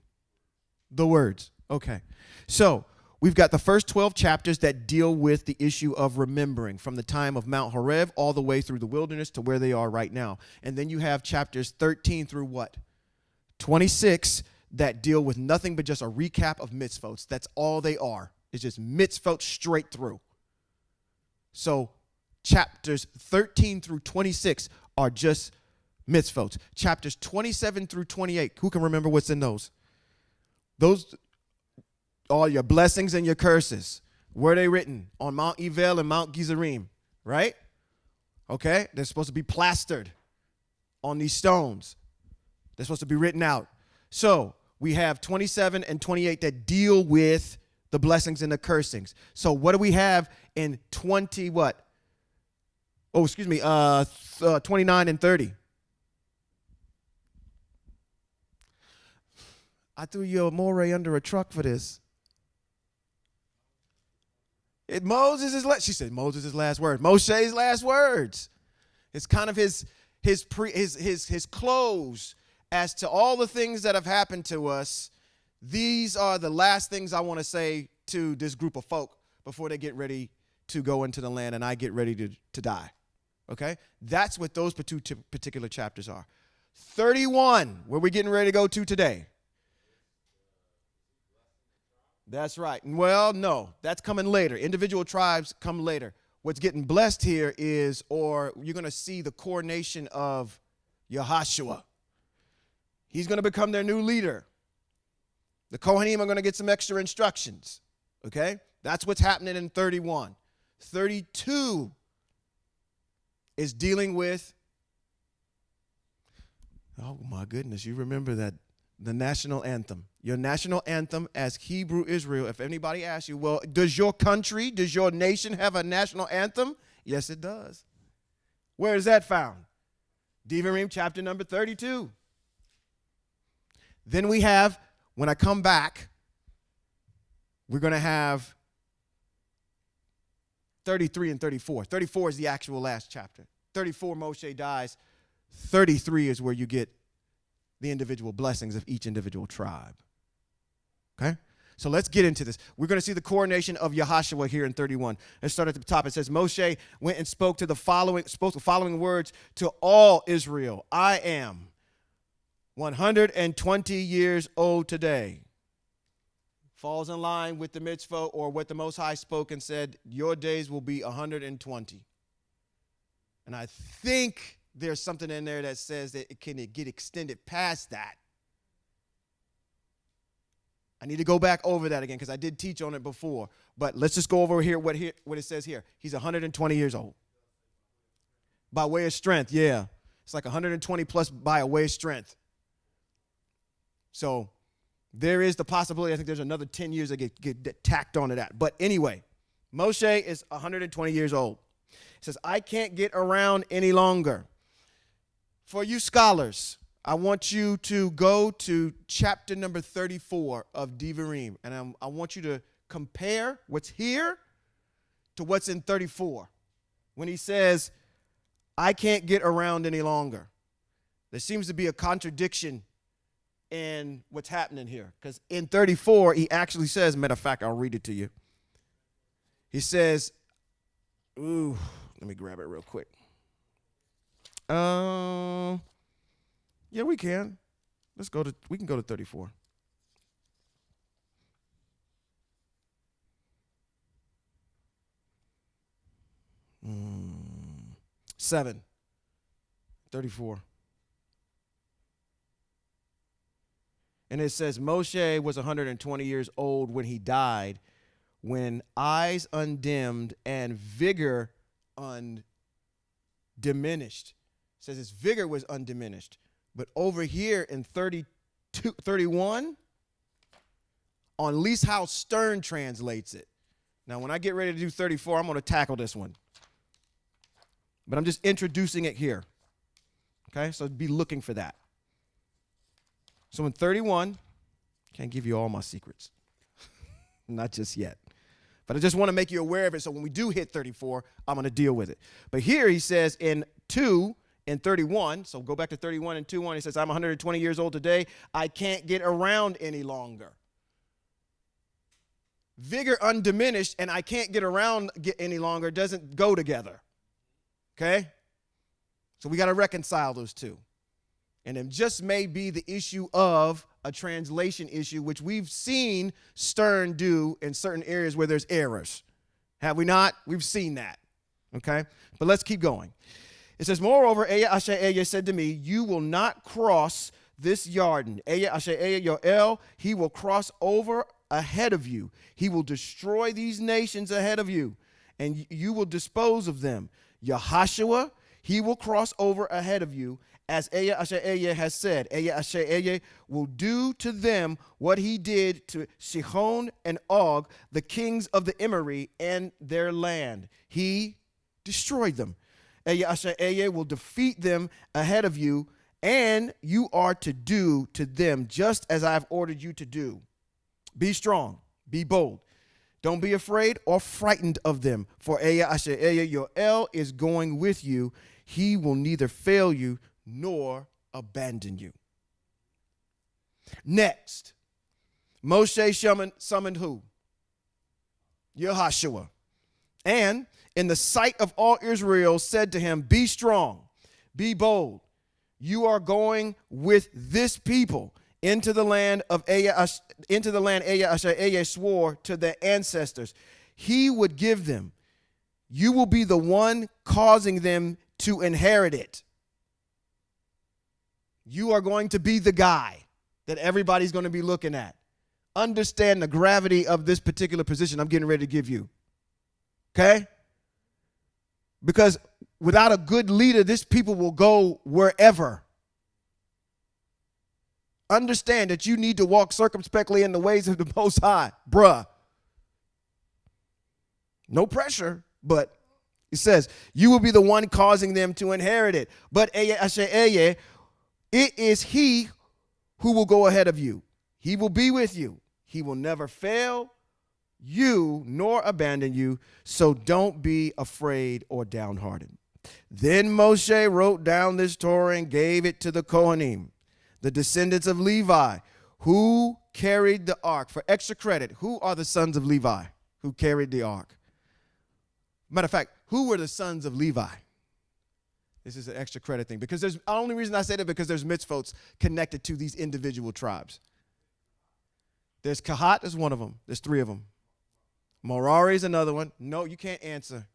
[SPEAKER 3] The words. Okay. So we've got the first 12 chapters that deal with the issue of remembering, from the time of Mount Horeb all the way through the wilderness to where they are right now. And then you have chapters 13 through what? 26 that deal with nothing but just a recap of mitzvot. That's all they are. It's just mitzvot straight through. So chapters 13 through 26 are just mitzvot. Chapters 27 through 28, who can remember what's in those? Those are your blessings and your curses. Where are they written? On Mount Exile and Mount Dvarim, right? Okay, they're supposed to be plastered on these stones. They're supposed to be written out. So we have 27 and 28 that deal with the blessings and the cursings. So what do we have in 20 what? Oh, excuse me, 29 and 30. I threw your moray under a truck for this. She said Moses' last words. Moshe's last words. It's kind of his close as to all the things that have happened to us. These are the last things I want to say to this group of folk before they get ready to go into the land and I get ready to die. Okay? That's what those particular chapters are. 31, where we're getting ready to go to today. That's right. Well, no, that's coming later. Individual tribes come later. What's getting blessed here is, or you're going to see the coronation of Yahushua. He's going to become their new leader. The Kohanim are going to get some extra instructions. Okay? That's what's happening in 31. 32 is dealing with, oh my goodness, you remember that, the national anthem. Your national anthem as Hebrew Israel. If anybody asks you, well, does your country, does your nation have a national anthem? Yes, it does. Where is that found? Dvarim chapter number 32. Then we have, when I come back, we're going to have 33 and 34. 34 is the actual last chapter. 34, Moshe dies. 33 is where you get the individual blessings of each individual tribe. Okay? So let's get into this. We're going to see the coronation of Yahushua here in 31. Let's start at the top. It says, Moshe went and spoke the following words to all Israel. I am 120 years old today. Falls in line with the mitzvah or what the Most High spoke and said, your days will be 120. And I think there's something in there that says that it can get extended past that. I need to go back over that again because I did teach on it before. But let's just go over here what it says here. He's 120 years old. By way of strength, yeah. It's like 120 plus by a way of strength. So there is the possibility, I think there's another 10 years that get tacked onto that. But anyway, Moshe is 120 years old. He says, I can't get around any longer. For you scholars, I want you to go to chapter number 34 of Dvarim, and I want you to compare what's here to what's in 34. When he says, I can't get around any longer. There seems to be a contradiction in what's happening here, because in 34, he actually says, matter of fact, I'll read it to you. He says, let me grab it real quick. Yeah, we can. We can go to 34. Seven. 34. And it says, Moshe was 120 years old when he died, when eyes undimmed and vigor undiminished. It says his vigor was undiminished. But over here in 31, on at least how Stern translates it. Now, when I get ready to do 34, I'm going to tackle this one. But I'm just introducing it here. Okay? So be looking for that. So in 31, can't give you all my secrets. Not just yet. But I just want to make you aware of it so when we do hit 34, I'm going to deal with it. But here he says in 2 and 31, so go back to 31 and 2:1, he says, I'm 120 years old today. I can't get around any longer. Vigor undiminished and I can't get around any longer doesn't go together. Okay? So we got to reconcile those two. And it just may be the issue of a translation issue, which we've seen Stern do in certain areas where there's errors. Have we not? We've seen that. Okay? But let's keep going. It says, moreover, Eya Asher Eya said to me, you will not cross this Yarden. Eya Asher Eya Yoel, he will cross over ahead of you. He will destroy these nations ahead of you, and you will dispose of them. Yahushua, he will cross over ahead of you, as Eya Asher Eya has said. Eya Asher Eya will do to them what he did to Sihon and Og, the kings of the Emori, and their land. He destroyed them. Eya Asher Eya will defeat them ahead of you, and you are to do to them just as I have ordered you to do. Be strong, be bold. Don't be afraid or frightened of them, for Eya Asher Eya Yoel is going with you. He will neither fail you nor abandon you. Next, Moshe summoned who? Yahushua. And in the sight of all Israel said to him, be strong, be bold. You are going with this people into the land Eya Asher Eya swore to their ancestors he would give them. You will be the one causing them to inherit it. You are going to be the guy that everybody's going to be looking at. Understand the gravity of this particular position I'm getting ready to give you. Okay? Because without a good leader, this people will go wherever. Understand that you need to walk circumspectly in the ways of the Most High, bruh. No pressure, but it says, you will be the one causing them to inherit it. But Eya Asher Eya, it is he who will go ahead of you. He will be with you. He will never fail you nor abandon you, so don't be afraid or downhearted. Then Moshe wrote down this Torah and gave it to the Kohanim, the descendants of Levi, who carried the ark. For extra credit, who are the sons of Levi who carried the ark? Matter of fact, who were the sons of Levi? This is an extra credit thing, because there's the only reason I say that because there's mitzvot connected to these individual tribes. There's Kahat is one of them. There's three of them. Merari is another one. No, you can't answer.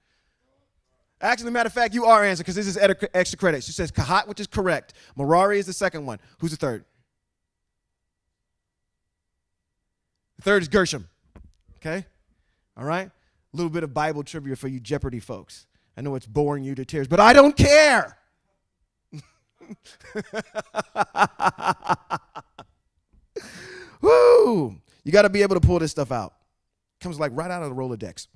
[SPEAKER 3] Actually, matter of fact, you are answering because this is extra credit. She says Kahat, which is correct. Merari is the second one. Who's the third? The third is Gershom. Okay? All right? A little bit of Bible trivia for you Jeopardy folks. I know it's boring you to tears, but I don't care. Woo! You got to be able to pull this stuff out. Comes like right out of the Rolodex.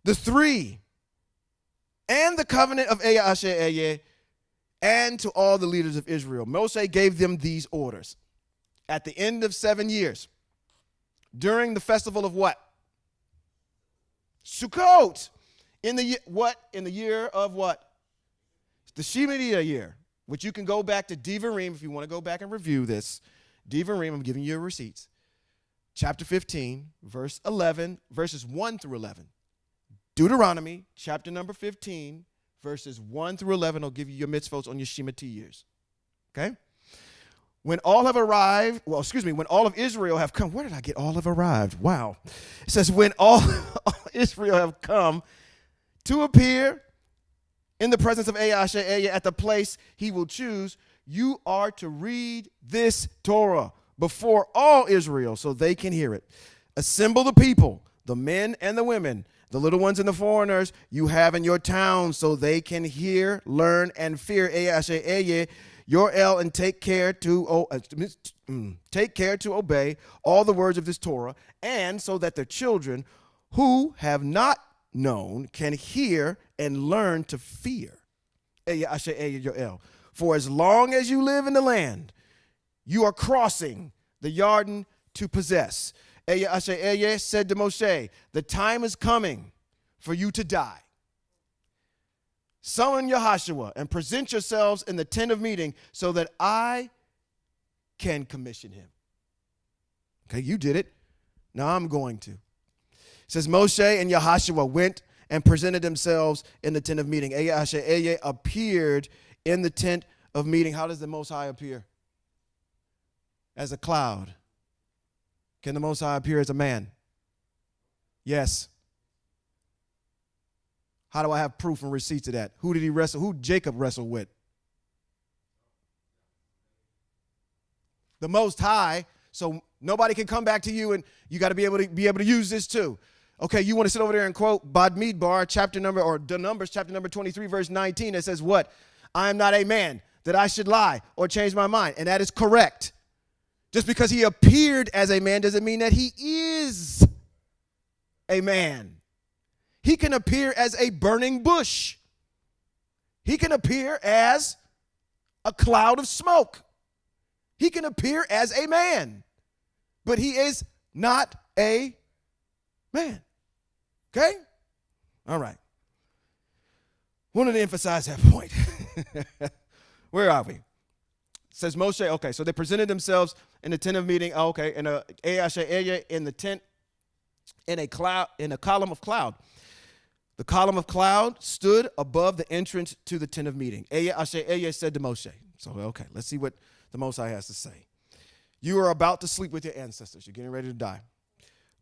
[SPEAKER 3] The three, and the covenant of Eya Asher Eya, and to all the leaders of Israel. Moshe gave them these orders. At the end of 7 years, during the festival of what? Sukkot. In the what? In the year of what? The Shemitah year, which you can go back to Dvarim if you want to go back and review this. Dvarim, I'm giving you your receipts. Chapter 15, verse 11, verses 1 through 11. Deuteronomy, chapter number 15, verses 1 through 11 will give you your mitzvot on your Shemitah years. Okay? When all have arrived, when all of Israel have come. Where did I get all have arrived? Wow. It says, when all Israel have come to appear in the presence of Eya Asher Eya at the place he will choose, you are to read this Torah before all Israel so they can hear it. Assemble the people, the men and the women, the little ones and the foreigners you have in your town so they can hear, learn, and fear Eya Asher Eya, your El, and take care to obey all the words of this Torah, and so that the children who have not known can hear and learn to fear Eya Asher Eya your El. For as long as you live in the land, you are crossing the Yarden to possess. Eya Asher Eya said to Moshe, the time is coming for you to die. Summon Yahushua and present yourselves in the tent of meeting so that I can commission him. Okay, you did it. Now I'm going to. It says Moshe and Yahushua went and presented themselves in the tent of meeting. Eya Asher Eya appeared in the tent of meeting. How does the Most High appear? as a cloud? Can the Most High appear as a man? Yes. How do I have proof and receipts of that? Who did he wrestle? Who did Jacob wrestle with? The Most High. So nobody can come back to you, and you got to be able to use this too. Okay, you want to sit over there and quote Bamidbar chapter number, or the Numbers chapter number 23 verse 19 that says what? I am not a man that I should lie or change my mind. And that is correct. Just because he appeared as a man doesn't mean that he is a man. He can appear as a burning bush. He can appear as a cloud of smoke. He can appear as a man, but he is not a man. Okay? All right. Wanted to emphasize that point. Where are we? It says Moshe, okay, so they presented themselves in the tent of meeting, in the tent, in a cloud, in a column of cloud. The column of cloud stood above the entrance to the tent of meeting. Eya said to Moshe. So, okay, let's see what the Most High has to say. You are about to sleep with your ancestors. You're getting ready to die.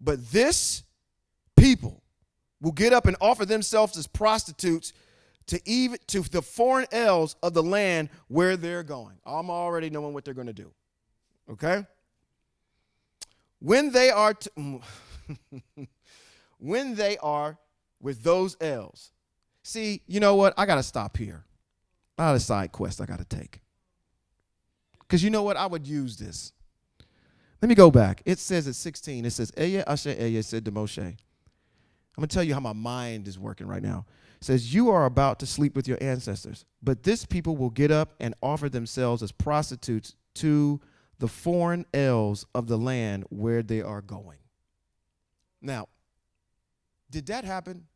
[SPEAKER 3] But this people will get up and offer themselves as prostitutes to the foreign elves of the land where they're going. I'm already knowing what they're going to do. Okay? When they are when they are with those elves. See, you know what? I got to stop here. I got a side quest I got to take. Because you know what? I would use this. Let me go back. It says at 16, it says, Eya said to Moshe. I'm going to tell you how my mind is working right now. It says, you are about to sleep with your ancestors, but this people will get up and offer themselves as prostitutes to the foreign elves of the land where they are going. Now, did that happen?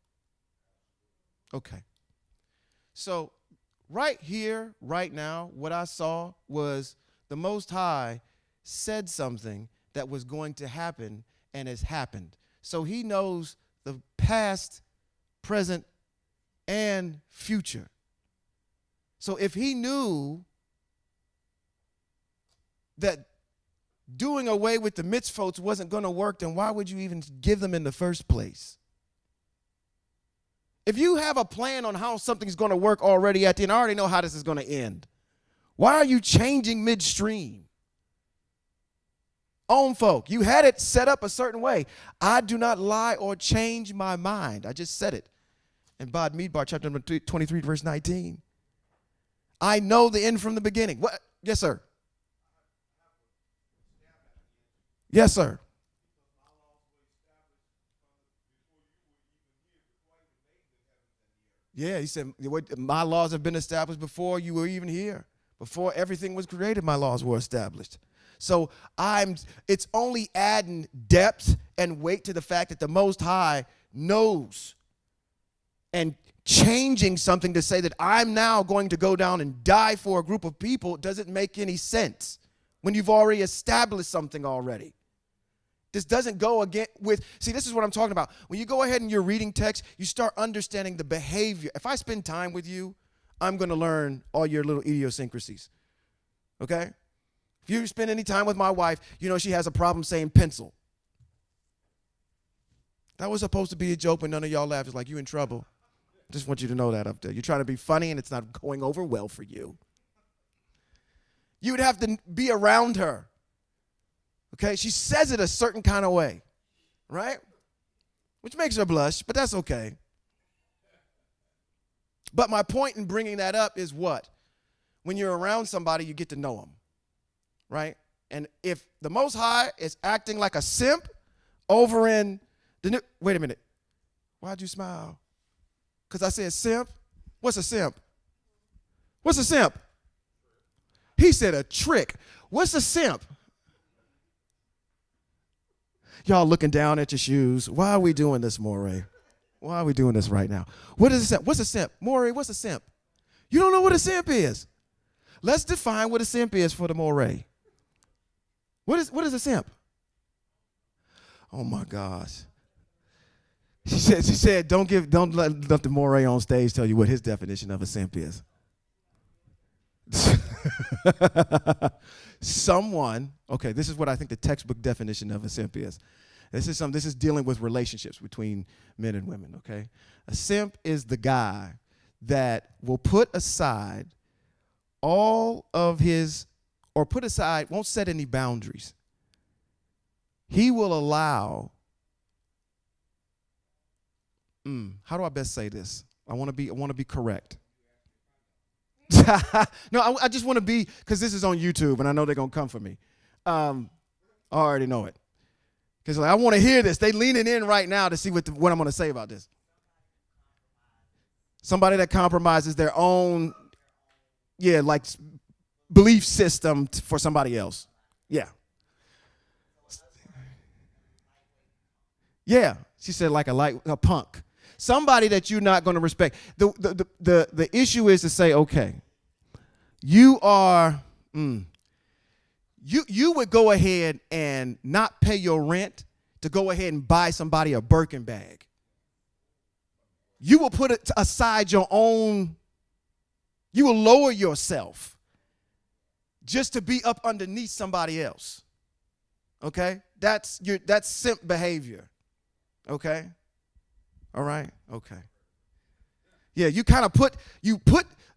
[SPEAKER 3] Okay. So right here, right now, what I saw was the Most High said something that was going to happen and has happened. So he knows the past, present, and future. So if he knew that doing away with the mitzvot wasn't going to work, then why would you even give them in the first place? If you have a plan on how something's going to work already at the end, I already know how this is going to end. Why are you changing midstream? Own folk, you had it set up a certain way. I do not lie or change my mind. I just said it in Bamidbar chapter number 23, verse 19. I know the end from the beginning. What? Yes, sir. Yes, sir. Yeah, he said, my laws have been established before you were even here. Before everything was created, my laws were established. So it's only adding depth and weight to the fact that the Most High knows, and changing something to say that I'm now going to go down and die for a group of people doesn't make any sense when you've already established something already. This doesn't go again with, see, this is what I'm talking about. When you go ahead and you're reading text, you start understanding the behavior. If I spend time with you, I'm going to learn all your little idiosyncrasies, okay? If you spend any time with my wife, you know she has a problem saying pencil. That was supposed to be a joke, but none of y'all laughed. It's like, you in trouble. I just want you to know that up there. You're trying to be funny, and it's not going over well for you. You would have to be around her, okay? She says it a certain kind of way, right? Which makes her blush, but that's okay. But my point in bringing that up is what? When you're around somebody, you get to know them, right? And if the Most High is acting like a simp over in the new, wait a minute. Why'd you smile? Because I said simp? What's a simp? What's a simp? He said a trick. What's a simp? Y'all looking down at your shoes. Why are we doing this, Moray? Why are we doing this right now? What is a simp? What's a simp? Moray, what's a simp? You don't know what a simp is. Let's define what a simp is for the Moray. What is a simp? Oh my gosh. She said, don't let the Moray on stage tell you what his definition of a simp is. Someone, okay, this is what I think the textbook definition of a simp is. This is dealing with relationships between men and women, okay? A simp is the guy that will put aside all of his, or put aside, won't set any boundaries. He will allow, how do I best say this? I want to be correct. No, I just want to be, because this is on YouTube and I know they're going to come for me. I already know it. Because I want to hear this. They leaning in right now to see what I'm going to say about this. Somebody that compromises their own, like belief system for somebody else. Yeah. Yeah. She said like a punk. Somebody that you're not going to respect. The issue is to say, okay, you are, you would go ahead and not pay your rent to go ahead and buy somebody a Birkin bag. You will put aside your own, you will lower yourself just to be up underneath somebody else. Okay? That's simp behavior. Okay? All right? Okay. Yeah, you kind of put,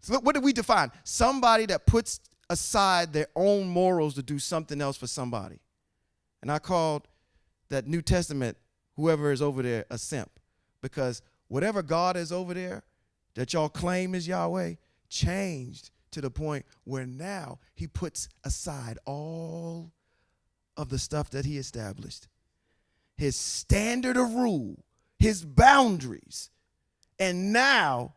[SPEAKER 3] so what do we define? Somebody that puts aside their own morals to do something else for somebody. And I called that New Testament, whoever is over there, a simp. Because whatever God is over there that y'all claim is Yahweh changed to the point where now he puts aside all of the stuff that he established. His standard of rule, his boundaries, and now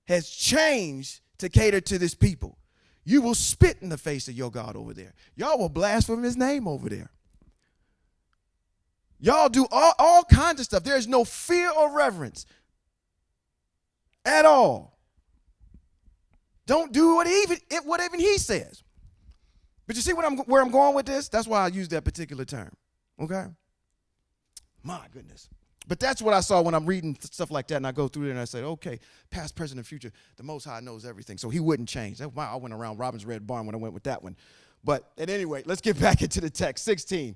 [SPEAKER 3] has changed to cater to this people. You will spit in the face of your God over there. Y'all will blaspheme his name over there. Y'all do all kinds of stuff. There is no fear or reverence at all. Don't do what even he says. But you see where I'm going with this? That's why I use that particular term. Okay? My goodness. But that's what I saw when I'm reading stuff like that, and I go through there and I said, okay, past, present, and future, the Most High knows everything, so he wouldn't change. That's why I went around Robin's Red Barn when I went with that one. But at any rate, let's get back into the text. 16.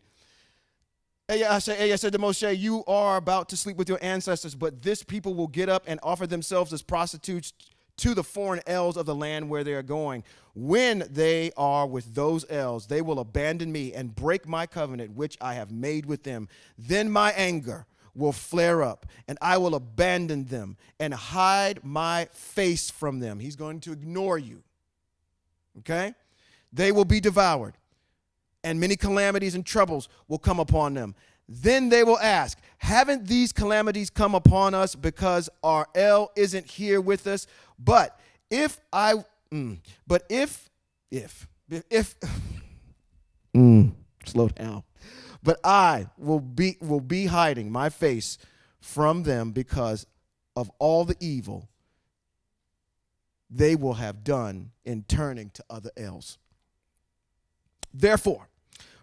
[SPEAKER 3] I said to Moshe, you are about to sleep with your ancestors, but this people will get up and offer themselves as prostitutes to the foreign elves of the land where they are going. When they are with those elves, they will abandon me and break my covenant, which I have made with them. Then my anger will flare up, and I will abandon them and hide my face from them. He's going to ignore you. Okay? They will be devoured, and many calamities and troubles will come upon them. Then they will ask, haven't these calamities come upon us because our El isn't here with us? But if slow down. But I will be hiding my face from them because of all the evil they will have done in turning to other elves. Therefore,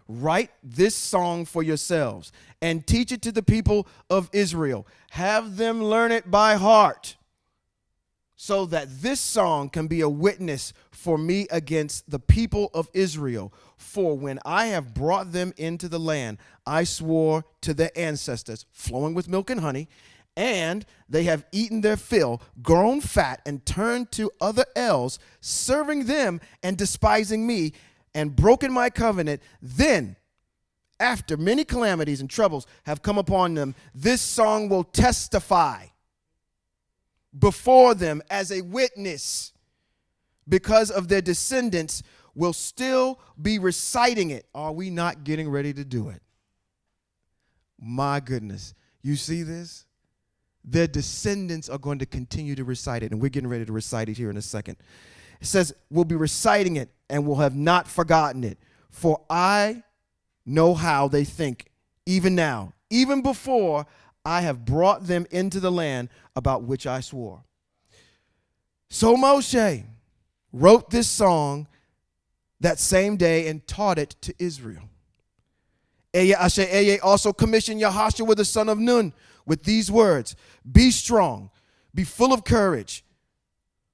[SPEAKER 3] write this song for yourselves and teach it to the people of Israel. Have them learn it by heart, so that this song can be a witness for me against the people of Israel. For when I have brought them into the land, I swore to their ancestors, flowing with milk and honey, and they have eaten their fill, grown fat, and turned to other elves, serving them and despising me, and broken my covenant. Then, after many calamities and troubles have come upon them, this song will testify before them as a witness, because of their descendants will still be reciting it. Are we not getting ready to do it? My goodness. You see this? Their descendants are going to continue to recite it, and we're getting ready to recite it here in a second. It says, we'll be reciting it and will have not forgotten it. For I know how they think, even now, even before I have brought them into the land about which I swore. So Moshe wrote this song that same day and taught it to Israel. Eye also commissioned Yahshua the son of Nun with these words: be strong, be full of courage,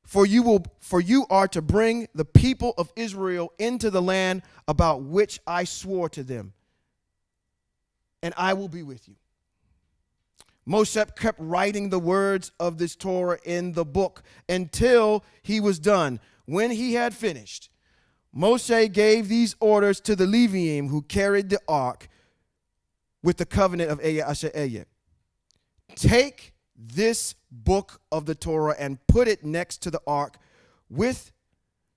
[SPEAKER 3] For you are to bring the people of Israel into the land about which I swore to them, and I will be with you. Moshe kept writing the words of this Torah in the book until he was done. When he had finished, Moshe gave these orders to the Leviim who carried the ark with the covenant of Yahweh. Take this book of the Torah and put it next to the ark with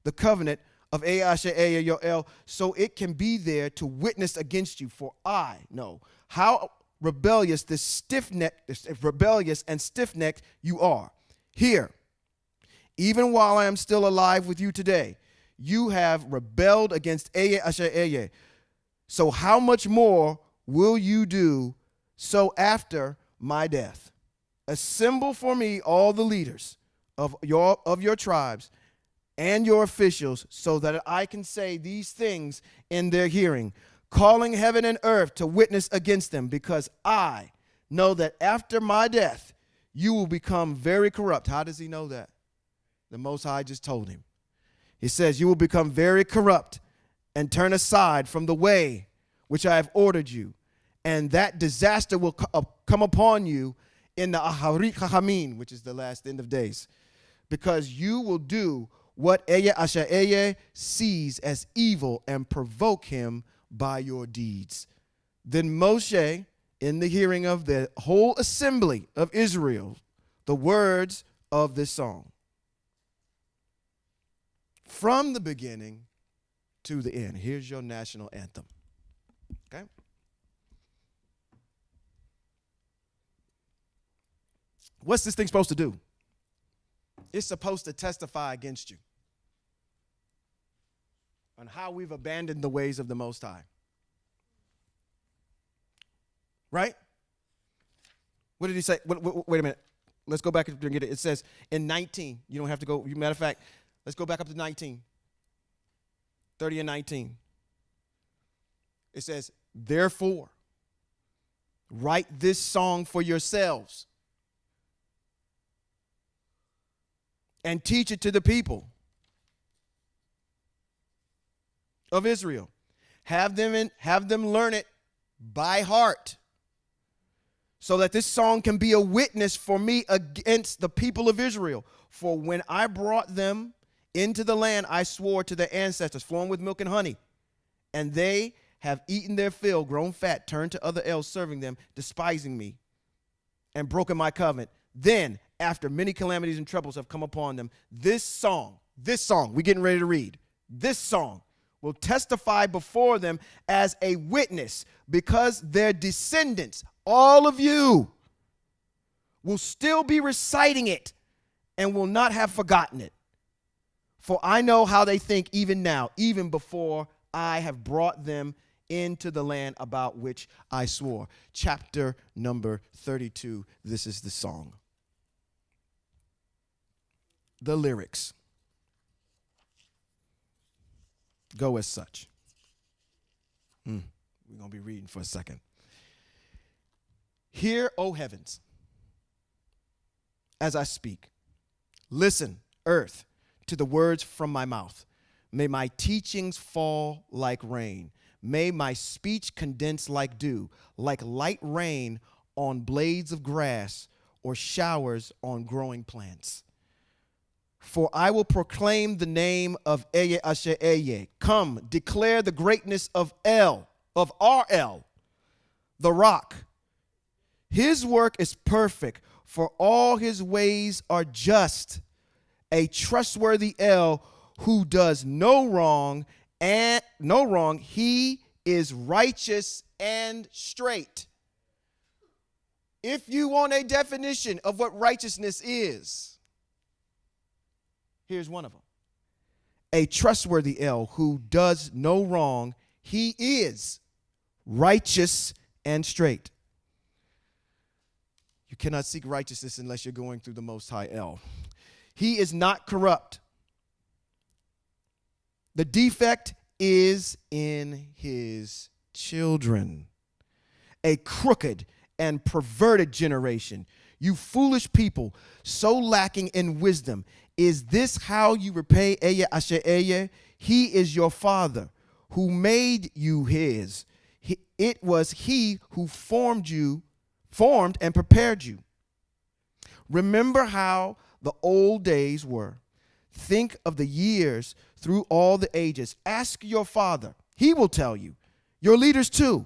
[SPEAKER 3] the covenant of Yahweh Yoel, so it can be there to witness against you. For I know how rebellious and stiff-necked you are. Here, even while I am still alive with you today, you have rebelled against Yahweh. So how much more will you do so after my death? Assemble for me all the leaders of your tribes and your officials, so that I can say these things in their hearing, calling heaven and earth to witness against them, because I know that after my death, you will become very corrupt. How does he know that? The Most High just told him. He says, you will become very corrupt and turn aside from the way which I have ordered you, and that disaster will come upon you in the Aharit Chachamim, which is the last end of days, because you will do what Yahweh sees as evil and provoke him by your deeds. Then Moshe, in the hearing of the whole assembly of Israel, the words of this song, from the beginning to the end. Here's your national anthem. Okay? What's this thing supposed to do? It's supposed to testify against you on how we've abandoned the ways of the Most High. Right? What did he say? Wait a minute. Let's go back and get it. It says in 19. You don't have to go. Matter of fact, let's go back up to 19. 30 and 19. It says, therefore, write this song for yourselves and teach it to the people of Israel. Have them learn it by heart, so that this song can be a witness for me against the people of Israel. For when I brought them into the land I swore to their ancestors, flowing with milk and honey, and they have eaten their fill, grown fat, turned to other idols, serving them, despising me, and broken my covenant. Then, after many calamities and troubles have come upon them, this song, we're getting ready to read, this song will testify before them as a witness, because their descendants, all of you, will still be reciting it and will not have forgotten it. For I know how they think even now, even before I have brought them into the land about which I swore. Chapter number 32, this is the song. The lyrics go as such. We're going to be reading for a second. Hear, O heavens, as I speak. Listen, earth, to the words from my mouth. May my teachings fall like rain. May my speech condense like dew, like light rain on blades of grass or showers on growing plants. For I will proclaim the name of Yahweh. Come, declare the greatness of our El, the rock. His work is perfect, for all his ways are just. A trustworthy El who does no wrong, he is righteous and straight. If you want a definition of what righteousness is, here's one of them. A trustworthy El who does no wrong, he is righteous and straight. You cannot seek righteousness unless you're going through the Most High El. He is not corrupt. The defect is in his children. A crooked and perverted generation. You foolish people, so lacking in wisdom. Is this how you repay Eye Asher Eye? He is your father who made you his. It was he who formed and prepared you. Remember how the old days were. Think of the years through all the ages. Ask your father. He will tell you. Your leaders too.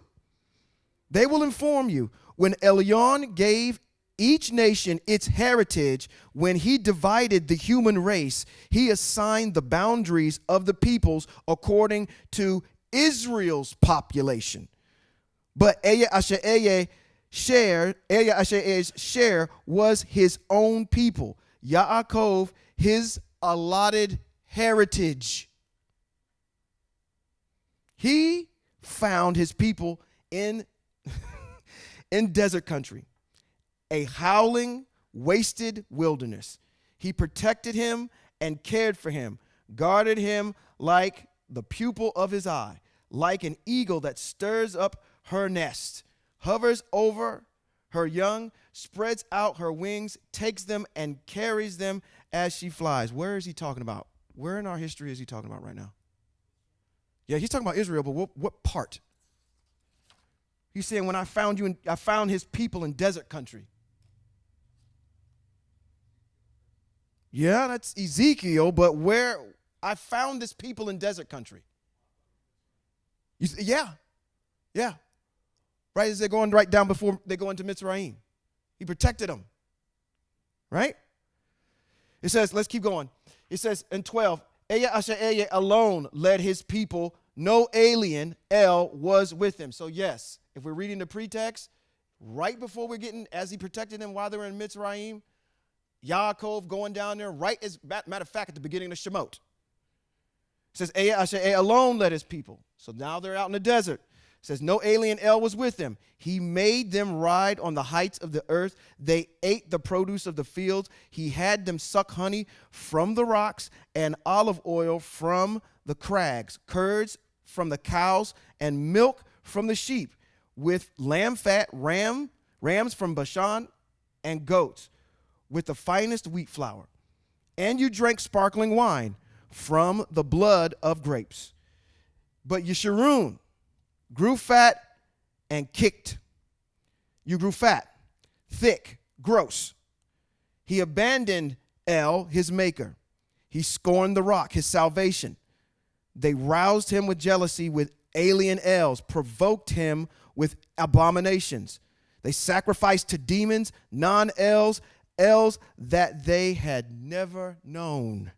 [SPEAKER 3] They will inform you. When Elyon gave each nation its heritage, when he divided the human race, he assigned the boundaries of the peoples according to Israel's population. But Eye Asher Eye's share was his own people. Yaakov, his allotted heritage. He found his people in desert country, a howling, wasted wilderness. He protected him and cared for him, guarded him like the pupil of his eye, like an eagle that stirs up her nest, hovers over her young, spreads out her wings, takes them and carries them as she flies. Where is he talking about? Where in our history is he talking about right now? Yeah, he's talking about Israel, but what part? He's saying, when I found you, I found his people in desert country. Yeah, that's Ezekiel, but where I found this people in desert country. Yeah. Right as they're going right down before they go into Mitzrayim. He protected them. Right? It says, let's keep going. It says in 12, Eye Asher Eye alone led his people. No alien, El, was with him. So yes, if we're reading the pretext, right before we're getting, as he protected them while they were in Mitzrayim, Yaakov going down there, right as, matter of fact, at the beginning of Shemot. It says, Eye Asher Eye alone led his people. So now they're out in the desert. It says, no alien El was with him. He made them ride on the heights of the earth. They ate the produce of the fields. He had them suck honey from the rocks and olive oil from the crags, curds from the cows and milk from the sheep, with lamb fat, rams from Bashan, and goats, with the finest wheat flour. And you drank sparkling wine from the blood of grapes. But Yeshurun grew fat and kicked. You grew fat, thick, gross. He abandoned El, his maker. He scorned the rock, his salvation. They roused him with jealousy with alien Els, provoked him with abominations. They sacrificed to demons, non-Els, Els that they had never known.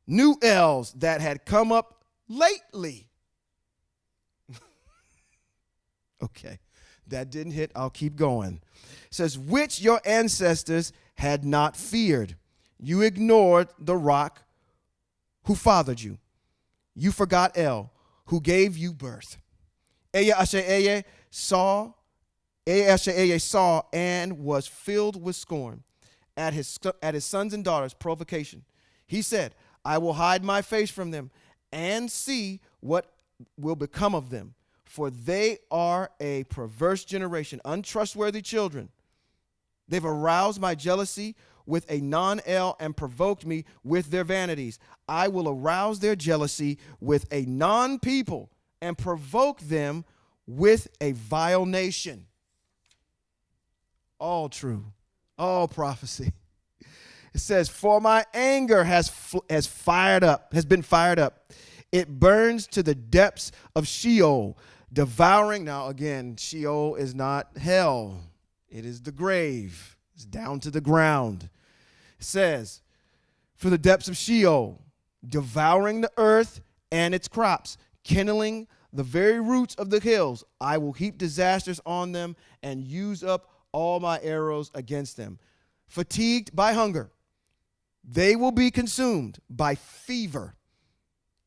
[SPEAKER 3] New Els that had come up lately. Okay, that didn't hit. I'll keep going. It says, which your ancestors had not feared. You ignored the rock who fathered you. You forgot El, who gave you birth. Eye Asher Eye saw and was filled with scorn at his sons and daughters' provocation. He said, I will hide my face from them and see what will become of them. For they are a perverse generation, untrustworthy children. They've aroused my jealousy with a non-El and provoked me with their vanities. I will arouse their jealousy with a non-people and provoke them with a vile nation. All true, all prophecy. It says, for my anger has been fired up. It burns to the depths of Sheol, devouring. Now again, Sheol is not hell. It is the grave. It's down to the ground. It says, for the depths of Sheol, devouring the earth and its crops, kindling the very roots of the hills. I will heap disasters on them and use up all my arrows against them. Fatigued by hunger, they will be consumed by fever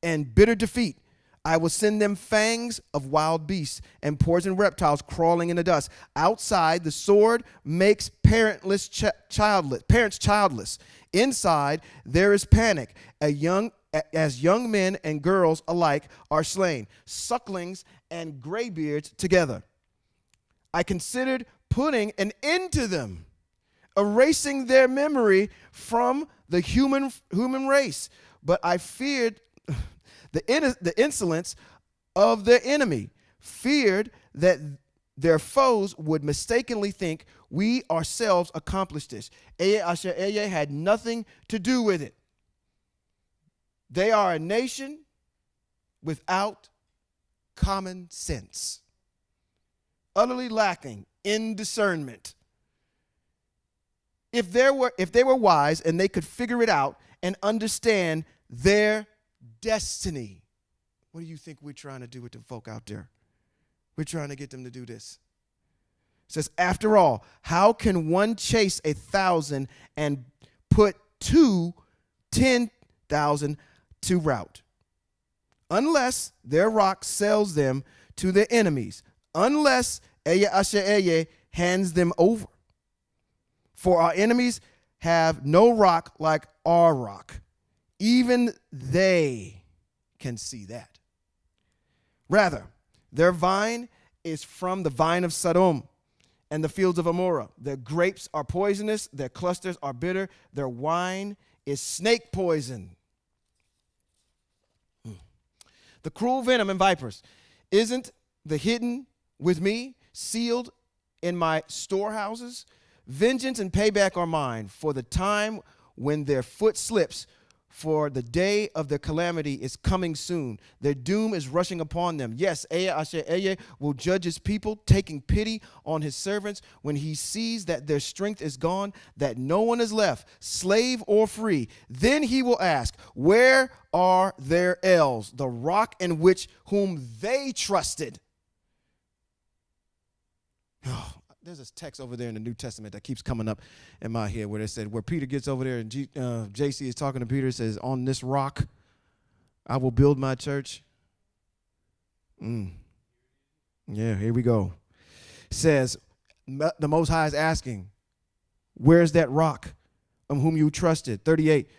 [SPEAKER 3] and bitter defeat. I will send them fangs of wild beasts and poison reptiles crawling in the dust. Outside, the sword makes parents childless. Inside, there is panic. As young men and girls alike are slain, sucklings and graybeards together. I considered putting an end to them. erasing their memory from the human race. But I feared the insolence of their enemy, feared that their foes would mistakenly think we ourselves accomplished this. Eye Asher Eye had nothing to do with it. They are a nation without common sense, utterly lacking in discernment. If they were wise and they could figure it out and understand their destiny, what do you think we're trying to do with the folk out there? We're trying to get them to do this. It says, after all, how can one chase 1,000 and put 10,000 to rout? Unless their rock sells them to their enemies, unless Eye Asher Eye hands them over. For our enemies have no rock like our rock. Even they can see that. Rather, their vine is from the vine of Sodom and the fields of Amorah. Their grapes are poisonous, their clusters are bitter, their wine is snake poison. The cruel venom and vipers, isn't the hidden with me, sealed in my storehouses? Vengeance and payback are mine for the time when their foot slips, for the day of their calamity is coming soon. Their doom is rushing upon them. Yes, Eye Asher Eye will judge his people, taking pity on his servants when he sees that their strength is gone, that no one is left, slave or free. Then he will ask, where are their elves, the rock in which whom they trusted? Oh, there's this text over there in the New Testament that keeps coming up in my head where they said, where Peter gets over there and JC is talking to Peter, says, on this rock I will build my church. Yeah, here we go. Says, the Most High is asking, where's that rock of whom you trusted? 38,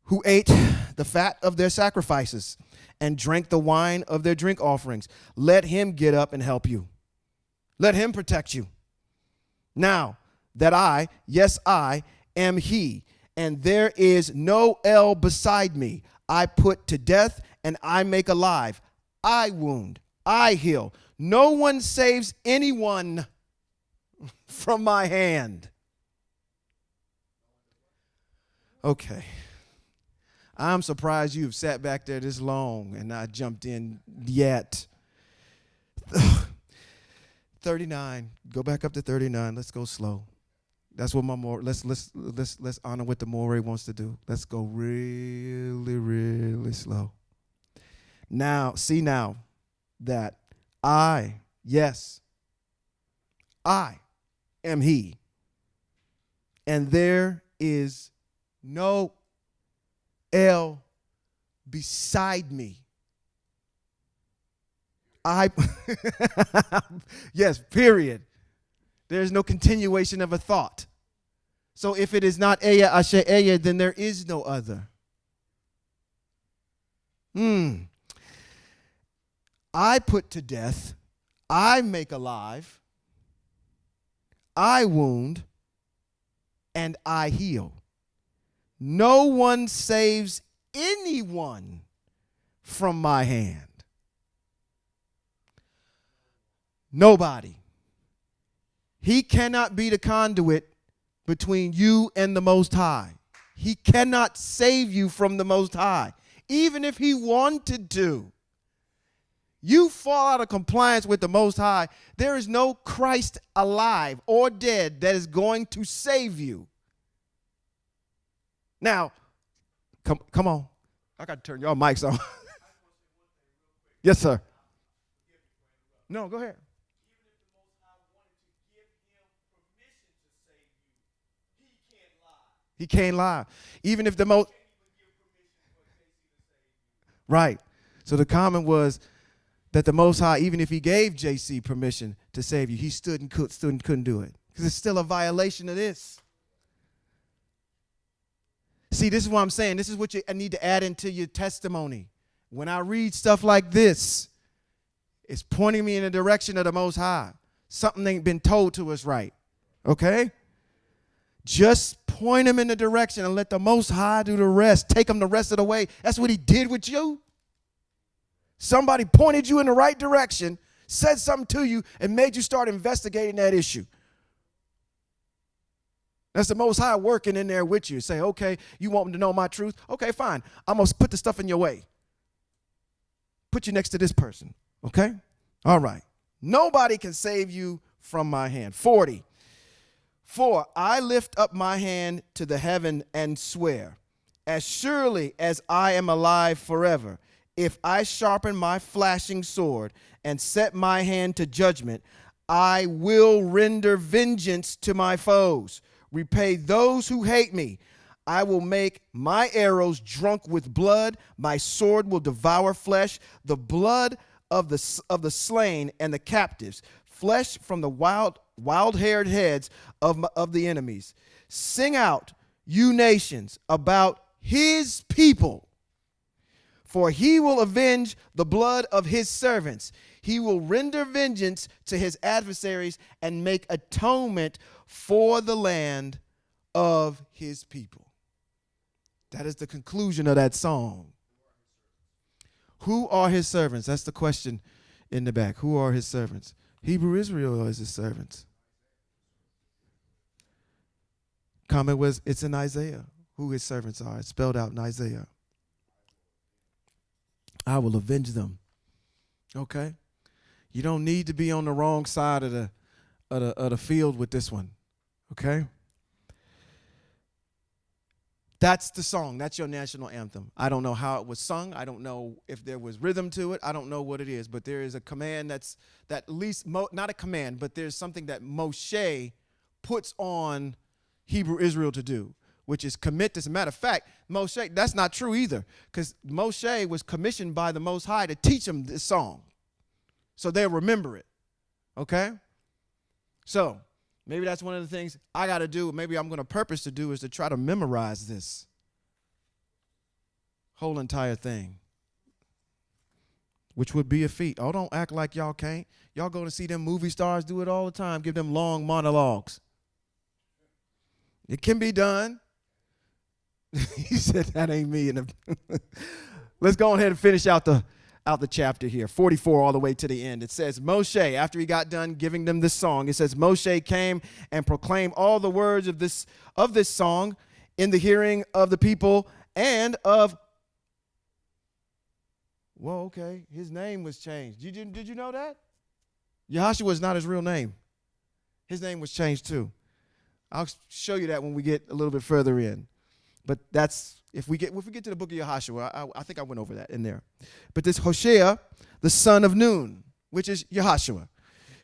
[SPEAKER 3] who ate the fat of their sacrifices and drank the wine of their drink offerings. Let him get up and help you. Let him protect you. Now that I, yes, I am he, and there is no El beside me. I put to death and I make alive. I wound, I heal. No one saves anyone from my hand. Okay. I'm surprised you've sat back there this long and not jumped in yet. 39. Go back up to 39. Let's go slow. That's what my more. Let's honor what the Moreh wants to do. Let's go really, really slow. Now, see now that I, yes, I am he, and there is no El beside me. Yes, period. There's no continuation of a thought. So if it is not Eye Asher Eye, then there is no other. I put to death, I make alive, I wound, and I heal. No one saves anyone from my hand. Nobody. He cannot be the conduit between you and the Most High. He cannot save you from the Most High, even if he wanted to. You fall out of compliance with the Most High, there is no Christ alive or dead that is going to save you. Now, come on. I got to turn y'all mics on. Yes, sir. No, go ahead. He can't lie. Even if the most. Right. So the comment was that the Most High, even if he gave JC permission to save you, he stood and couldn't do it. Because it's still a violation of this. See, this is what I'm saying. This is what I need to add into your testimony. When I read stuff like this, it's pointing me in the direction of the Most High. Something ain't been told to us right. Okay? Just point them in the direction and let the Most High do the rest. Take them the rest of the way. That's what he did with you. Somebody pointed you in the right direction, said something to you, and made you start investigating that issue. That's the Most High working in there with you. Say, okay, you want me to know my truth? Okay, fine. I'm going to put the stuff in your way. Put you next to this person, okay? All right. Nobody can save you from my hand. 40. For I lift up my hand to the heaven and swear, as surely as I am alive forever, if I sharpen my flashing sword and set my hand to judgment, I will render vengeance to my foes, repay those who hate me. I will make my arrows drunk with blood. My sword will devour flesh, the blood of the slain and the captives, flesh from the wild-haired heads of the enemies. Sing out, you nations, about his people, for he will avenge the blood of his servants. He will render vengeance to his adversaries and make atonement for the land of his people. That is the conclusion of that song. Who are his servants? That's the question in the back. Who are his servants? Hebrew Israel is his servants. Comment was, it's in Isaiah who his servants are. It's spelled out in Isaiah. I will avenge them. Okay? You don't need to be on the wrong side of the field with this one. Okay? That's the song. That's your national anthem. I don't know how it was sung. I don't know if there was rhythm to it. I don't know what it is. But there is a command that at least, not a command, but there's something that Moshe puts on Hebrew Israel to do, which is commit this. As a matter of fact, Moshe, that's not true either, because Moshe was commissioned by the Most High to teach them this song so they'll remember it. Okay? So maybe that's one of the things I got to do, maybe I'm going to purpose to do, is to try to memorize this whole entire thing, which would be a feat. Oh, don't act like y'all can't. Y'all go to see them movie stars do it all the time, give them long monologues. It can be done. He said, that ain't me. Let's go ahead and finish out the chapter here, 44 all the way to the end. It says, Moshe, after he got done giving them this song, it says, Moshe came and proclaimed all the words of this song in the hearing of the people and of, well, okay, his name was changed. Did you know that? Yahushua is not his real name. His name was changed too. I'll show you that when we get a little bit further in. But that's, if we get to the book of Yahushua, I think I went over that in there. But this Hoshea, the son of Nun, which is Yahushua,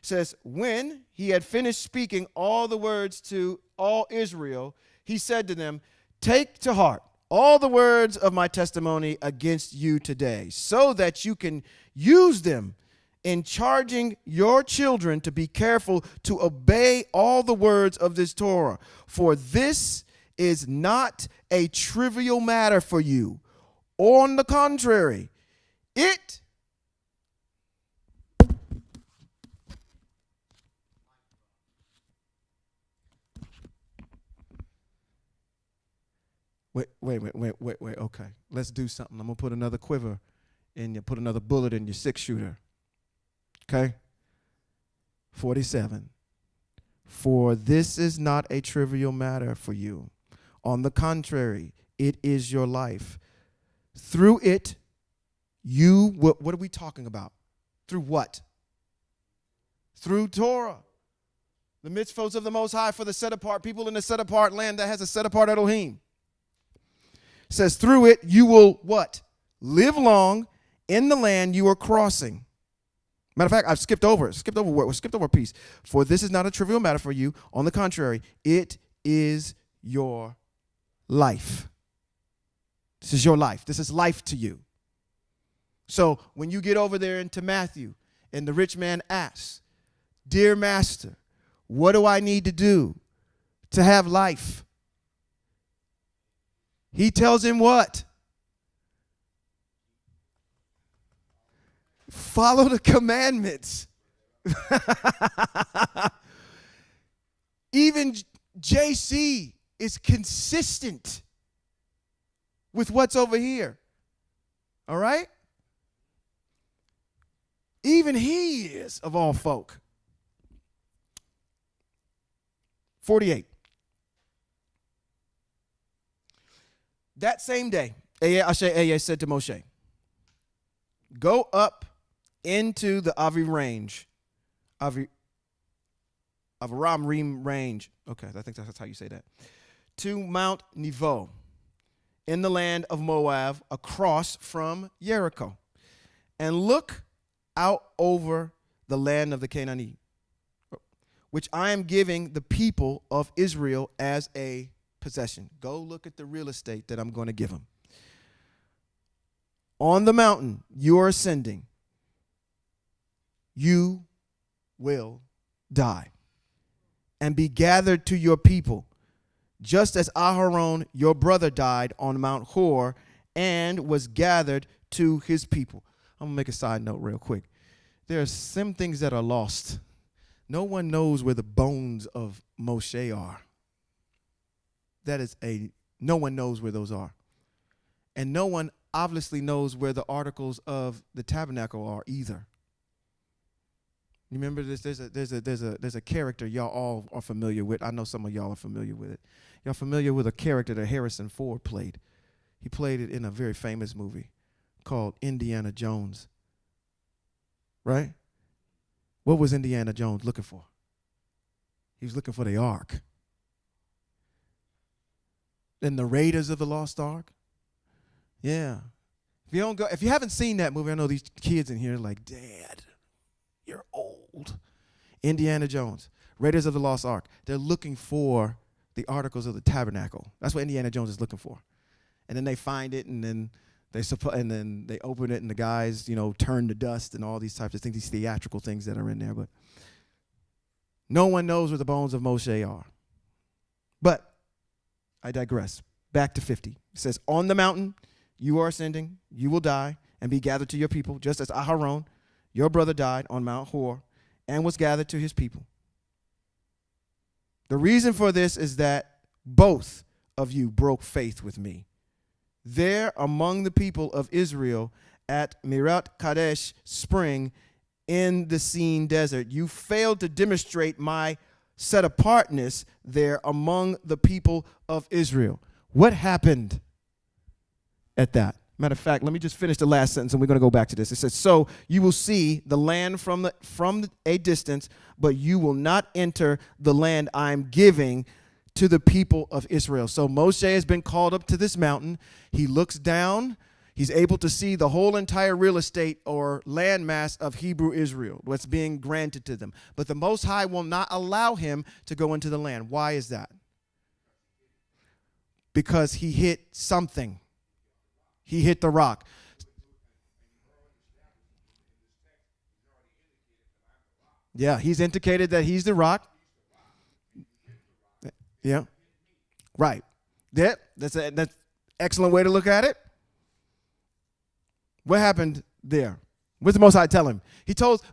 [SPEAKER 3] says, when he had finished speaking all the words to all Israel, he said to them, take to heart all the words of my testimony against you today, so that you can use them in charging your children to be careful to obey all the words of this Torah. For this is not a trivial matter for you. On the contrary, it Wait, okay. Let's do something. I'm going to put another quiver in you, put another bullet in your 6-shooter. Okay? 47. For this is not a trivial matter for you. On the contrary, it is your life. Through it, what are we talking about? Through what? Through Torah. The mitzvos of the Most High for the set-apart people in the set-apart land that has a set-apart Elohim. It says, through it, you will what? Live long in the land you are crossing. Matter of fact, I've skipped over a piece. For this is not a trivial matter for you. On the contrary, it is your life. This is your life. This is life to you. So when you get over there into Matthew and the rich man asks, dear master, what do I need to do to have life? He tells him what? Follow the commandments. Even JC is consistent with what's over here. All right? Even he is, of all folk. 48. That same day, Asher said to Moshe, go up into the Aviram range. Okay, I think that's how you say that. To Mount Nebo, in the land of Moab, across from Jericho, and look out over the land of the Canaanite, which I am giving the people of Israel as a possession. Go look at the real estate that I'm going to give them. On the mountain you are ascending, you will die and be gathered to your people, just as Aharon, your brother, died on Mount Hor and was gathered to his people. I'm going to make a side note real quick. There are some things that are lost. No one knows where the bones of Moshe are. No one knows where those are. And no one obviously knows where the articles of the tabernacle are either. You remember this? There's a character y'all all are familiar with. I know some of y'all are familiar with it. Y'all familiar with a character that Harrison Ford played? He played it in a very famous movie called Indiana Jones. Right? What was Indiana Jones looking for? He was looking for the ark. And the Raiders of the Lost Ark. Yeah. If you haven't seen that movie, I know these kids in here are like, Dad, you're old. Indiana Jones, Raiders of the Lost Ark. They're looking for the articles of the tabernacle. That's what Indiana Jones is looking for. And then they find it, and then they open it, and the guys, turn to dust and all these types of things, these theatrical things that are in there. But no one knows where the bones of Moshe are. But I digress. Back to 50. It says, on the mountain you are ascending, you will die and be gathered to your people, just as Aharon, your brother, died on Mount Hor and was gathered to his people. The reason for this is that both of you broke faith with me. There among the people of Israel at Mirat Kadesh spring in the Sin desert, you failed to demonstrate my set apartness there among the people of Israel. What happened at that? Matter of fact, let me just finish the last sentence and we're going to go back to this. It says, so you will see the land from a distance, but you will not enter the land I'm giving to the people of Israel. So Moshe has been called up to this mountain. He looks down. He's able to see the whole entire real estate or landmass of Hebrew Israel, what's being granted to them. But the Most High will not allow him to go into the land. Why is that? Because he hit something. He hit the rock. Yeah, he's indicated that he's the rock. Yeah. Right. Yeah, that's an excellent way to look at it. What happened there? What's the Most High tell him?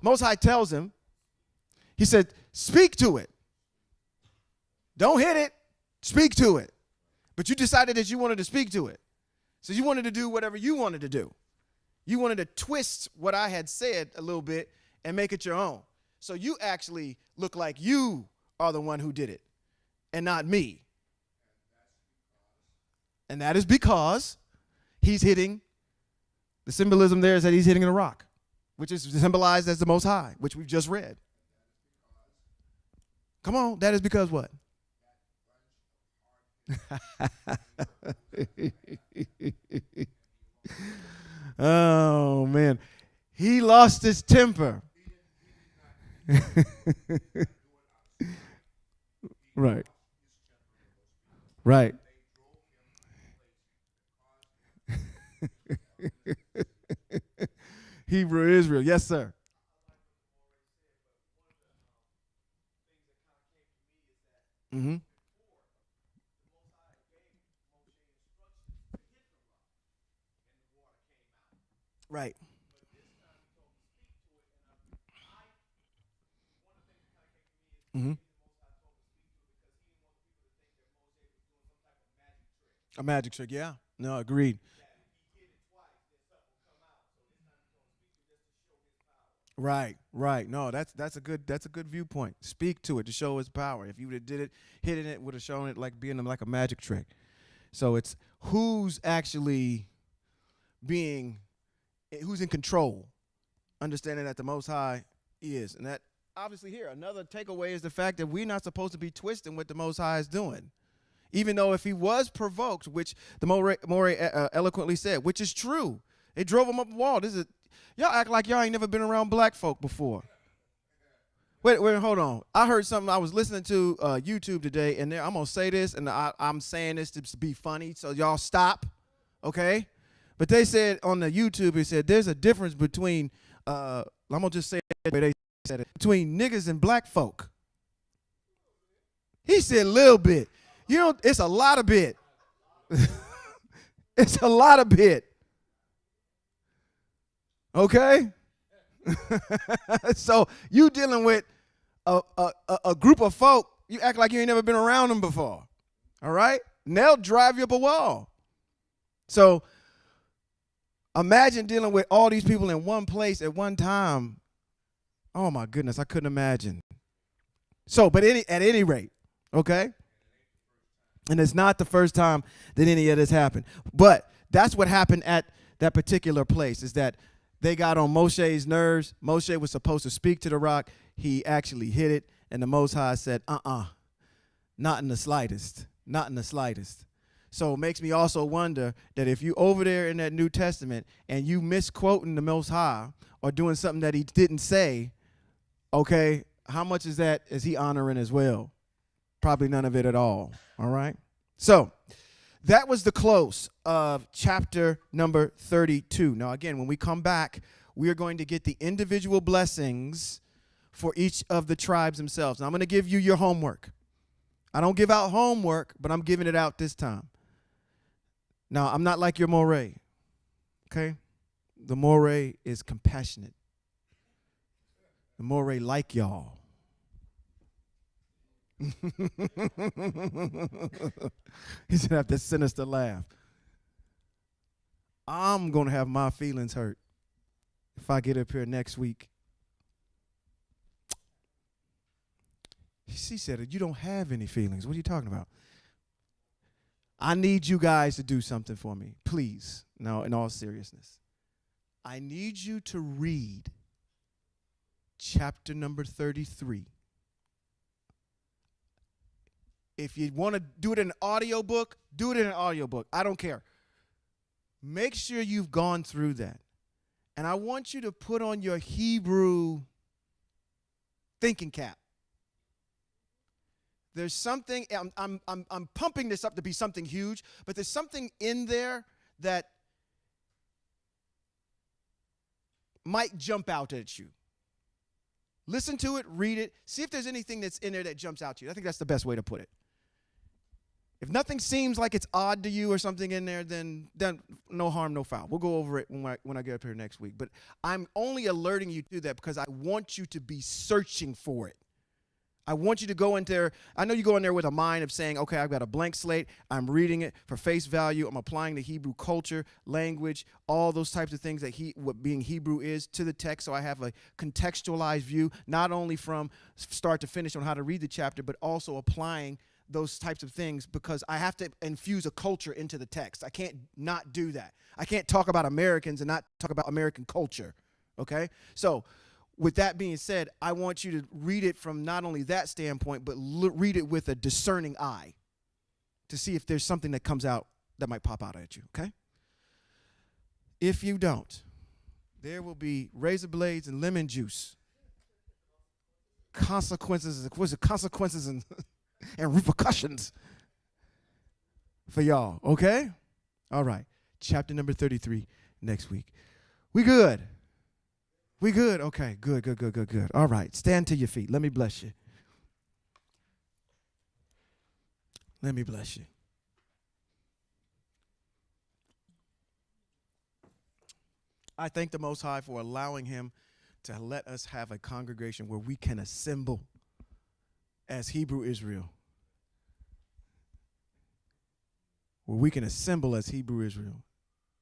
[SPEAKER 3] Most High tells him, he said, speak to it. Don't hit it. Speak to it. But you decided that you wanted to speak to it. So you wanted to do whatever you wanted to do. You wanted to twist what I had said a little bit and make it your own. So you actually look like you are the one who did it and not me. And that is because he's hitting, the symbolism there is that he's hitting a rock, which is symbolized as the Most High, which we've just read. Come on, that is because what? Oh, man. He lost his temper. Right. Right. Hebrew Israel. Yes, sir. Mm-hmm. Right. Mm-hmm. A magic trick, yeah. No, agreed. Right, right. No, that's a good viewpoint. Speak to it to show its power. If you would have did it, hidden it, would have shown it like being like a magic trick. So it's who's actually who's in control, understanding that the Most High is, and that obviously here another takeaway is the fact that we're not supposed to be twisting what the Most High is doing, even though if he was provoked, which the Morey eloquently said, which is true, they drove him up the wall. Y'all act like y'all ain't never been around black folk before. Wait, hold on. I heard something. I was listening to YouTube today, and I'm going to say this, and I'm saying this to be funny, so y'all stop, okay? But they said on the YouTube, it said there's a difference between, I'm going to just say it the way they said it, between niggas and black folk. He said a little bit. It's a lot of bit. It's a lot of bit. Okay? So you dealing with a group of folk, you act like you ain't never been around them before. All right? And they'll drive you up a wall. So imagine dealing with all these people in one place at one time. Oh my goodness, I couldn't imagine. So, but at any rate, okay? And it's not the first time that any of this happened. But that's what happened at that particular place, is that they got on Moshe's nerves. Moshe was supposed to speak to the rock. He actually hit it, and the Most High said, not in the slightest, not in the slightest. So it makes me also wonder that if you over there in that New Testament and you misquoting the Most High or doing something that he didn't say, okay, how much is he honoring as well? Probably none of it at all right? So that was the close of chapter number 32. Now, again, when we come back, we are going to get the individual blessings for each of the tribes themselves. Now, I'm going to give you your homework. I don't give out homework, but I'm giving it out this time. Now, I'm not like your Morey, okay? The Morey is compassionate. The Morey like y'all. He's gonna have that sinister laugh. I'm gonna have my feelings hurt if I get up here next week. She said, "You don't have any feelings. What are you talking about?" I need you guys to do something for me, please. No, in all seriousness, I need you to read chapter number 33. If you want to do it in an audiobook, do it in an audiobook. I don't care. Make sure you've gone through that. And I want you to put on your Hebrew thinking cap. There's something, I'm pumping this up to be something huge, but there's something in there that might jump out at you. Listen to it, read it, see if there's anything that's in there that jumps out to you. I think that's the best way to put it. If nothing seems like it's odd to you or something in there, then no harm, no foul. We'll go over it when I get up here next week. But I'm only alerting you to that because I want you to be searching for it. I want you to go in there. I know you go in there with a mind of saying, okay, I've got a blank slate. I'm reading it for face value. I'm applying the Hebrew culture, language, all those types of things that what being Hebrew is to the text. So I have a contextualized view, not only from start to finish on how to read the chapter, but also applying those types of things because I have to infuse a culture into the text. I can't not do that. I can't talk about Americans and not talk about American culture, okay? So with that being said, I want you to read it from not only that standpoint, but read it with a discerning eye to see if there's something that comes out that might pop out at you, okay? If you don't, there will be razor blades and lemon juice. Consequences and and repercussions for y'all, okay? All right, chapter number 33 next week. We good? We good? Okay, good. All right, stand to your feet. Let me bless you. Let me bless you. I thank the Most High for allowing him to let us have a congregation where we can assemble as Hebrew Israel,
[SPEAKER 4] where we can assemble as Hebrew Israel.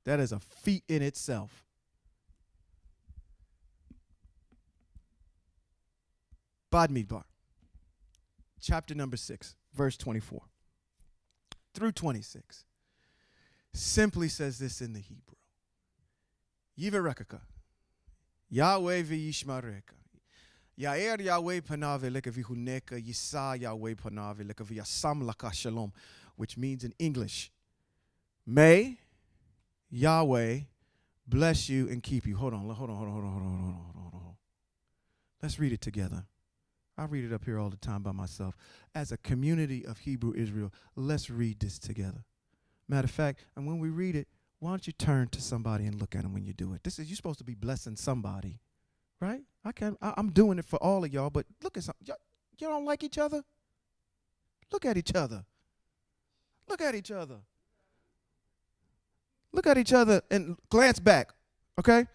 [SPEAKER 4] That is a feat in itself. Bamidbar, chapter number 6, verse 24 through 26, simply says this in the Hebrew. Yivarekaka, Yahweh v'yishmareka, Yair Yahweh panav eleka v'huneka, Yisa Yahweh panav eleka v'yasam laka shalom, which means in English, may Yahweh bless you and keep you. Hold on. Let's read it together. I read it up here all the time by myself. As a community of Hebrew Israel, let's read this together. Matter of fact, and when we read it, why don't you turn to somebody and look at them when you do it? You're supposed to be blessing somebody, right? I'm doing it for all of y'all, but look at some. You don't like each other? Look at each other. Look at each other. Look at each other and glance back, okay?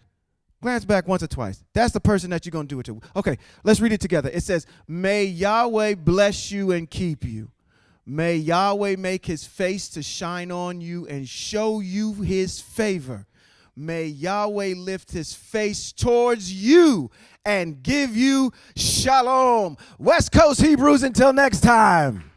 [SPEAKER 4] Glance back once or twice. That's the person that you're going to do it to. Okay, let's read it together. It says, may Yahweh bless you and keep you. May Yahweh make his face to shine on you and show you his favor. May Yahweh lift his face towards you and give you shalom. West Coast Hebrews, until next time.